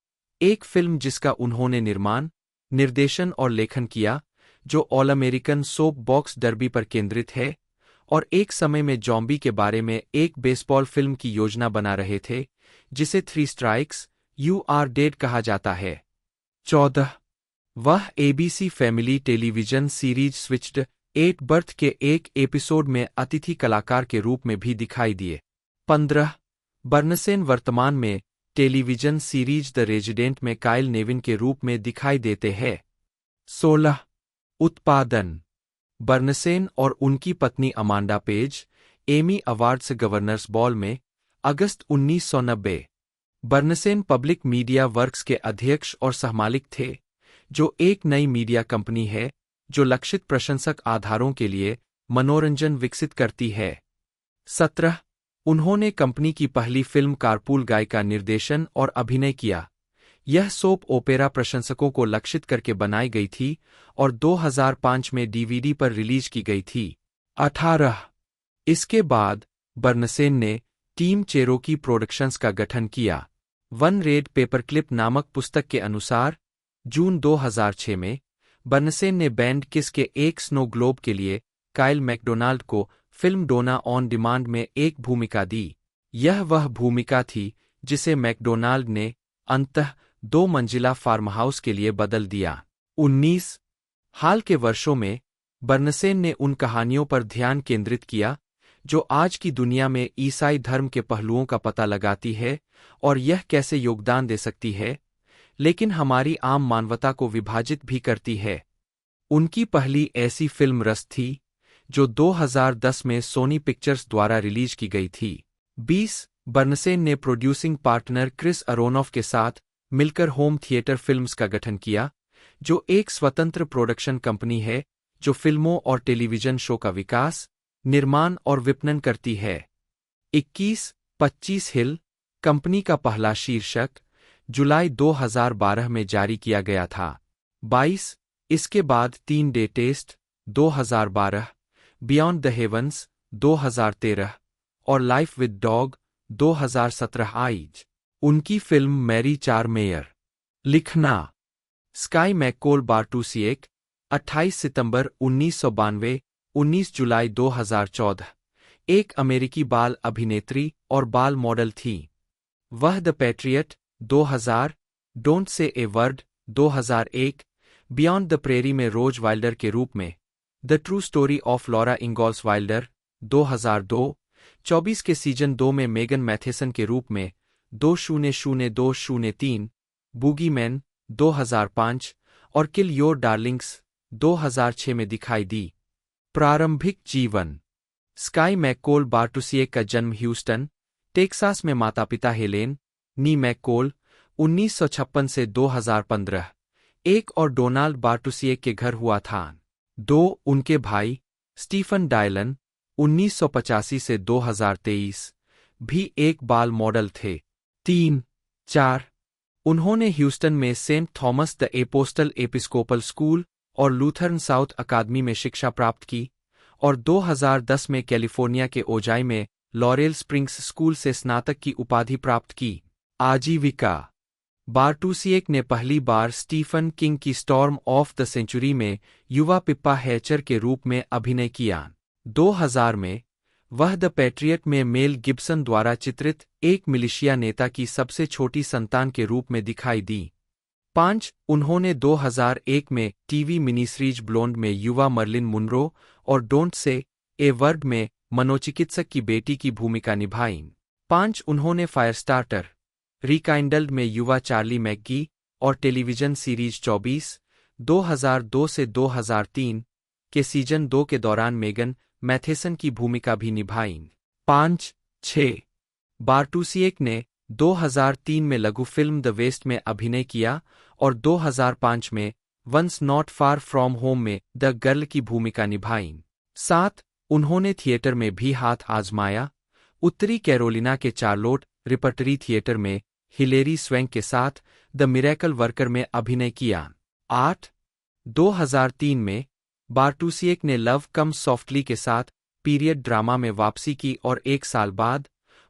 एक फिल्म जिसका उन्होंने निर्माण, निर्देशन और लेखन किया, जो all American soap box derby पर केंद्रित है और एक समय में जॉम्बी के बारे में एक बेसबॉल फिल्म की योजना बना रहे थे, जिसे 3 स्ट्राइक्स यू आर डेड कहा जाता है। 14 वह ABC family television series switched 8 birth के एक एपिसोड में अतिथि कलाकार के रूप में भी दिखाई दिए। 15 बर्नसेन वर्तमान में टेलीविजन सीरीज द रेजिडेंट में काइल नेविन के रूप में दिखाई देते हैं। 16 उत्पादन बर्नसेन और उनकी पत्नी Amanda page Emmy awards governors ball में अगस्त 1990। बर्नसेन पब्लिक मीडिया वर्क्स के अध्यक्ष और सहमालिक थे, जो एक नई मीडिया कंपनी है जो लक्षित प्रशंसक आधारों के लिए मनोरंजन विकसित करती है। 17 उन्होंने कंपनी की पहली फिल्म कारपूल गाय का निर्देशन और अभिनय किया। यह सोप ओपेरा प्रशंसकों को लक्षित करके बनाई गई थी और 2005 में डीवीडी पर रिलीज की गई थी। 18 इसके बाद बर्नसेन ने टीम चेरोकी प्रोडक्शंस का गठन किया। वन रेड पेपरक्लिप नामक पुस्तक के अनुसार जून 2006 में बर्नसेन ने बैंड किस के एक स्नो ग्लोब के लिए काइल मैकडोनाल्ड को फिल्म डोना ऑन डिमांड में एक भूमिका दी। यह वह भूमिका थी जिसे मैकडोनाल्ड ने अंततः 2 मंजिला फार्महाउस के लिए बदल दिया। 19 हाल के वर्षों में बर्नसेन ने उन कहानियों पर ध्यान केंद्रित किया जो आज की दुनिया में ईसाई धर्म के पहलुओं का पता लगाती है और यह कैसे योगदान दे सकती है, लेकिन हमारी आम मानवता को विभाजित भी करती है। उनकी पहली ऐसी फिल्म रस्ट थी, जो 2010 में सोनी पिक्चर्स द्वारा रिलीज की गई थी। 20 बर्नसेन ने प्रोड्यूसिंग पार्टनर क्रिस अरोनॉफ के साथ मिलकर होम थिएटर फिल्म्स का गठन किया, जो एक स्वतंत्र प्रोडक्शन कंपनी है जो फिल्मों और टेलीविजन शो का विकास, निर्माण और विपणन करती है। 21-25 हिल कंपनी का पहला शीर्षक जुलाई 2012 में जारी किया गया था। 22 इसके बाद 3 day test 2012, beyond the heavens 2013 और लाइफ विद डॉग 2017 आई। उनकी फिल्म मैरी चार मेयर लिखना स्काई मैककोल बार्टूसिएक 28 सितंबर 1992 19 जुलाई 2014 एक अमेरिकी बाल अभिनेत्री और बाल मॉडल थी। वह the patriot 2000, Don't Say a Word 2001, Beyond the prairie में रोज वाइल्डर के रूप में, the True Story of Laura Ingalls Wilder 2002, 24 के सीजन 2 में मेगन मैथेसन के रूप में, 200203, बूगी मैन 2005 और किल योर डार्लिंग्स 2006 में दिखाई दी। प्रारंभिक जीवन स्काई मैककोल बार्टूसिएक का जन्म ह्यूस्टन, टेक्सास में माता-पिता हेलेन नी मैककोल 1956 से 2015 एक और डोनाल्ड बार्टूसिएक के घर हुआ था। 2 उनके भाई स्टीफन डायलन 1985 से 2023 भी एक बाल मॉडल थे। 3-4 उन्होंने ह्यूस्टन में saint Thomas the apostle episcopal school और लूथरन साउथ अकादमी में शिक्षा प्राप्त की और 2010 में कैलिफोर्निया के ओजाई में लॉरेल स्प्रिंग्स स्कूल से स्नातक की उपाधि प्राप्त की। आजीविका। बार्टुसिएक ने पहली बार स्टीफन किंग की स्टॉर्म ऑफ द सेंचुरी में युवा पिप्पा हैचर के रूप में अभिनय किया। 2000 में वह द पैट्रियट में मेल गिब्सन द्वारा चित्रित एक मिलिशिया नेता की सबसे छोटी संतान के रूप में दिखाई दी। 5 उन्होंने 2001 में टीवी मिनी सीरीज ब्लोंड में युवा मर्लिन मुनरो और डोंट से ए वर्ड में मनोचिकित्सक की बेटी की भूमिका निभाई। 5 उन्होंने फायरस्टार्टर रिकाइंडल्ड में युवा चार्ली मैक्गी और टेलीविजन सीरीज 24, 2002 से 2003 के सीजन 2 के दौरान मेगन मैथेसन की भूमिका भी निभाई। 5-6 बार्टुसिएक ने 2003 में लघु फिल्म द वेस्ट में अभिनय किया और 2005 में once not far from home में द गर्ल की भूमिका निभाई। 7 उन्होंने थिएटर में भी हाथ आजमाया। उत्तरी कैरोलिना के चार्लोट रिपर्टरी थिएटर में हिलेरी स्वेंक के साथ द मिरेकल वर्कर में अभिनय किया। 8 2003 में बार्टुसिएक ने लव कम्स सॉफ्टली के साथ पीरियड ड्रामा में वापसी की और 1 साल बाद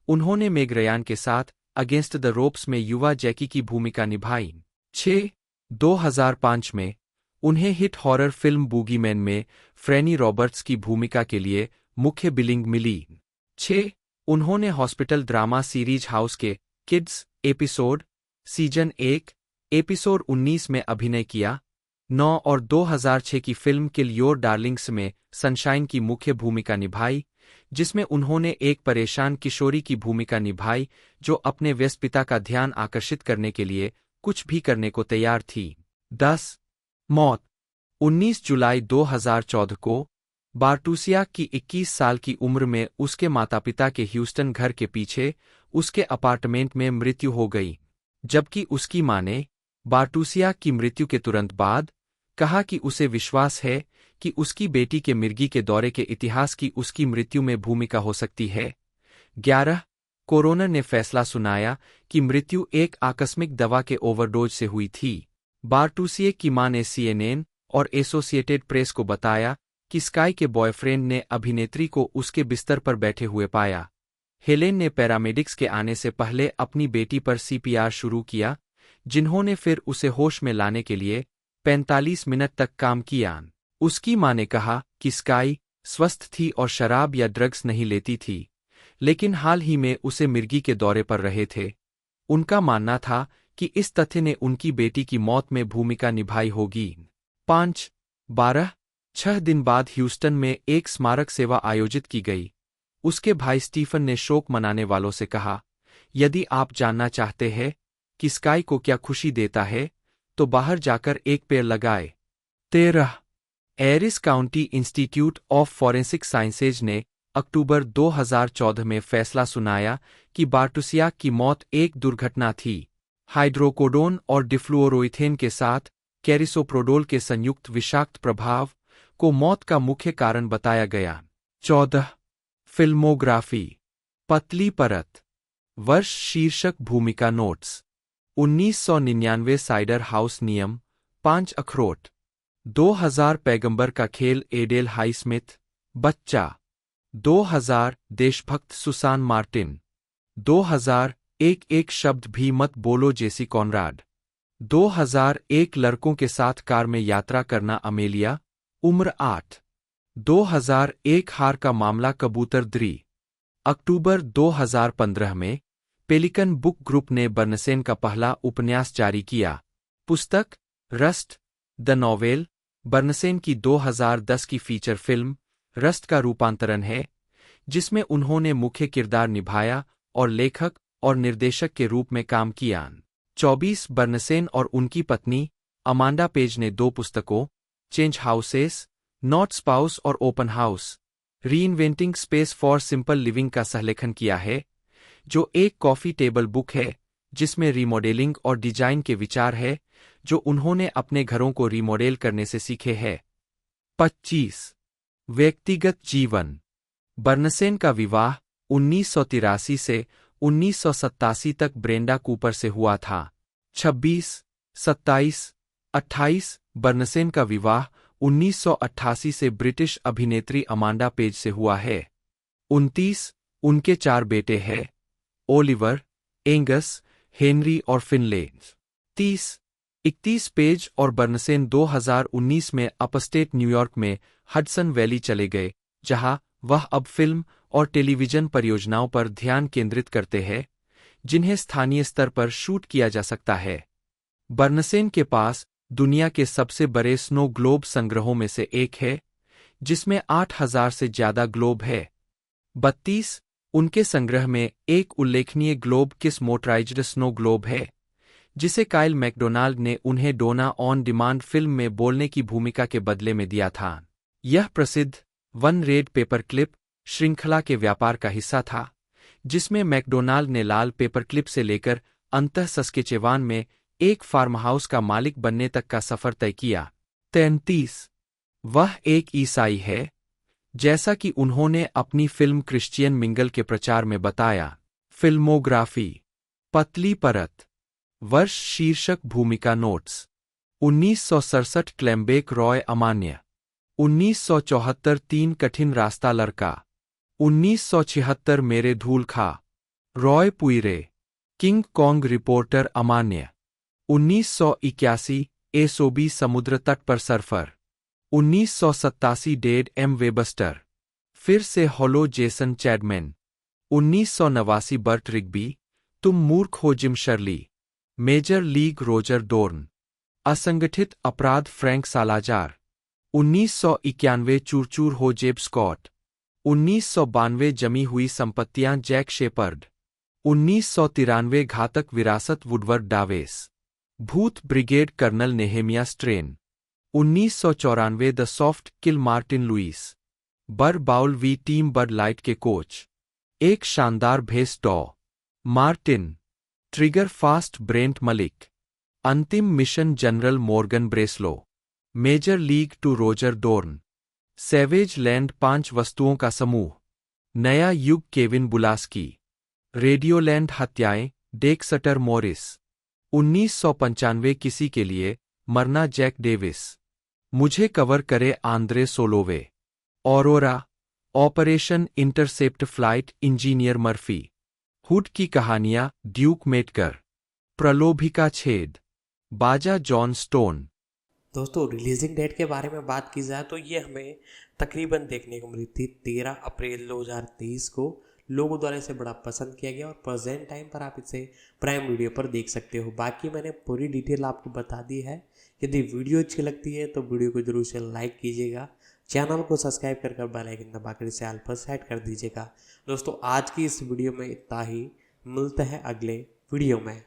उन्होंने मेग रयान के साथ अगेंस्ट द रोप्स में युवा जैकी की भूमिका निभाई। 6 2005 में उन्हें हिट हॉरर फिल्म बूगीमैन में फ्रैनी रॉबर्ट्स की भूमिका के लिए मुख्य बिलिंग मिली। 6 उन्होंने हॉस्पिटल ड्रामा सीरीज हाउस के किड्स एपिसोड सीजन 1 एपिसोड 19 में अभिनय किया। 9 और 2006 की फिल्म किल योर डार्लिंग्स में सनशाइन की मुख्य भूमिका निभाई, जिसमें उन्होंने एक परेशान किशोरी की भूमिका निभाई जो अपने व्यस्त पिता का ध्यान आकर्षित करने के लिए कुछ भी करने को तैयार थी। 10 मौत। 19 जुलाई 2014 को बार्टुसिएक की 21 साल की उम्र में उसके माता-पिता के ह्यूस्टन घर के पीछे उसके अपार्टमेंट में मृत्यु हो गई, जबकि उसकी मां ने बार्टुसिएक की मृत्यु के तुरंत बाद कहा कि उसे विश्वास है कि उसकी बेटी के मिर्गी के दौरे के इतिहास की उसकी मृत्यु में भूमिका हो सकती है। 11 कोरोनर ने फैसला सुनाया कि मृत्यु एक आकस्मिक दवा के ओवरडोज से हुई थी। बार्टुसिएक की मां ने CNN और एसोसिएटेड प्रेस को बताया कि स्काई के बॉयफ्रेंड ने अभिनेत्री को उसके बिस्तर पर बैठे हुए पाया। हेलेन ने पैरामेडिक्स के आने से पहले अपनी बेटी पर CPR शुरू किया, जिन्होंने फिर उसे होश में लाने के लिए 45 मिनट तक काम किया। उसकी मां ने कहा कि स्काई स्वस्थ थी और शराब या ड्रग्स नहीं लेती थी, लेकिन हाल ही में उसे मिर्गी के दौरे पर रहे थे। उनका मानना था कि इस तथ्य ने उनकी बेटी की मौत में भूमिका निभाई होगी। 5-12 6 दिन बाद ह्यूस्टन में एक स्मारक सेवा आयोजित की गई। उसके भाई स्टीफन ने शोक मनाने वालों से कहा, यदि आप जानना चाहते हैं कि स्काई को क्या खुशी देता है, तो बाहर जाकर एक पेड़ लगाए। 13 Harris county institute of forensic sciences ने अक्टूबर 2014 में फैसला सुनाया कि बार्टुसिएक की मौत एक दुर्घटना थी। हाइड्रोकोडोन और डिफ्लुओरोइथेन के साथ कैरिसोप्रोडोल के संयुक्त विषाक्त प्रभाव को मौत का मुख्य कारण बताया गया। 14 फिल्मोग्राफी। पतली परत। वर्ष शीर्षक भूमिका नोट्स। 1999 साइडर हाउस नियम 5 अखरोट। 2000 पैगंबर का खेल एडेल हाईस्मिथ बच्चा। 2000 देशभक्त सुसान मार्टिन। 2000 एक शब्द भी मत बोलो जेसी कॉनराड। 2001 लड़कों के साथ कार में यात्रा करना अमेलिया उम्र 8। 2001 हार का मामला कबूतर द्री। अक्टूबर 2015 में पेलिकन बुक ग्रुप ने बर्नसेन का पहला उपन्यास जारी किया। पुस्तक रस्ट द नॉवेल बर्नसेन की 2010 की फीचर फिल्म रस्ट का रूपांतरण है, जिसमें उन्होंने मुख्य किरदार निभाया और लेखक और निर्देशक के रूप में काम किया। 24 बर्नसेन और उनकी पत्नी अमांडा पेज ने 2 पुस्तकों चेंज हाउसेस नॉट स्पाउस और open house reinventing space for simple living का सहलेखन किया है, जो एक कॉफी टेबल बुक है जिसमें रीमॉडेलिंग और डिजाइन के विचार है जो उन्होंने अपने घरों को रीमॉडेल करने से सीखे हैं। 25 व्यक्तिगत जीवन। बर्नसेन का विवाह 1983 से 1987 तक ब्रेंडा कूपर से हुआ था। 26, 27, 28 बर्नसेन का विवाह 1988 से ब्रिटिश अभिनेत्री अमांडा पेज से हुआ है। 29 उनके 4 बेटे हैं, ओलिवर, एंगस, हेनरी और फिनले। 31 पेज और बर्नसेन 2019 में अपस्टेट न्यूयॉर्क में हडसन वैली चले गए, जहां वह अब फिल्म और टेलीविजन परियोजनाओं पर ध्यान केंद्रित करते हैं, जिन्हें स्थानीय स्तर पर शूट किया जा सकता है। बर्नसेन के पास दुनिया के सबसे बड़े स्नो ग्लोब संग्रहों में से एक है, जिसमें 8,000 से ज्यादा ग्लोब है। 32 उनके संग्रह में एक उल्लेखनीय ग्लोब किस मोटराइज्ड स्नो ग्लोब है, जिसे काइल मैकडोनाल्ड ने उन्हें डोना ऑन डिमांड फिल्म में बोलने की भूमिका के बदले में दिया था। यह प्रसिद्ध वन रेड पेपरक्लिप श्रृंखला के व्यापार का हिस्सा था, जिसमें मैकडोनाल्ड ने लाल पेपरक्लिप से लेकर अंततः सस्केचेवान में एक फार्महाउस का मालिक बनने तक का सफर तय किया। 33 वह एक ईसाई है, जैसा कि उन्होंने अपनी फिल्म क्रिश्चियन मिंगल के प्रचार में बताया। फिल्मोग्राफी पतली परत, वर्ष शीर्षक भूमिका नोट्स 1967 क्लेम्बेक रॉय अमान्य, 1974 3 कठिन रास्ता लड़का, 1976 मेरे धूल खा, रॉय पुइरे, किंग कॉन्ग रिपोर्टर अमान्य, 1981 एसोबी समुद्र तट पर सर्फर, 1987 डेड एम वेबस्टर, फिर से hello Jason Chadman, 1989 Burt Rigby, तुम मूर्ख हो Jim Shirley, major league Roger Dorn, असंगठित अपराध फ्रैंक सालाजार, 1991 चूर-चूर हो जेब स्कॉट, 1992 जमी हुई संपत्तियां जैक शेपर्ड, 1993 घातक विरासत वुडवर्ड डावेस, भूत Brigade colonel Nehemiah Strayn, 1994 The Soft Kill Martin Lewis, Bud Bowl V team Bud Light के कोच, एक शानदार भेस Dr Martin, Trigger Fast Brent Malik, अंतिम mission general Morgan Breslow, Major League two Roger Dorn, Savage Land 5 वस्तुओं का समूह, नया युग केविन बुलास्की, रेडियोलैंड हत्याएं डेक्सटर मॉरिस, 1995 किसी के लिए मरना जैक डेविस, मुझे कवर करे Andre Soloway, Aurora, operation intercept flight engineer Murphy, hood की कहानियां ड्यूक मेटकर, प्रलोभिका छेद, बाजा जॉन स्टोन। दोस्तों रिलीजिंग डेट के बारे में बात की जाए तो ये हमें तकरीबन देखने को मिली थी 13 अप्रैल 2023 को। लोगों द्वारा इसे बड़ा पसंद किया गया और प्रेजेंट टाइम पर आप इसे प्राइम वीडियो पर देख सकते हो। बाकी मैंने पूरी डिटेल आपको बता दी है। यदि वीडियो अच्छी लगती है तो वीडियो को जरूर से लाइक कीजिएगा, चैनल को सब्सक्राइब कर बेल आइकन दबाकर इसे ऑल पर सेट कर दीजिएगा। दोस्तों आज की इस वीडियो में इतना ही, मिलते हैं अगले वीडियो में।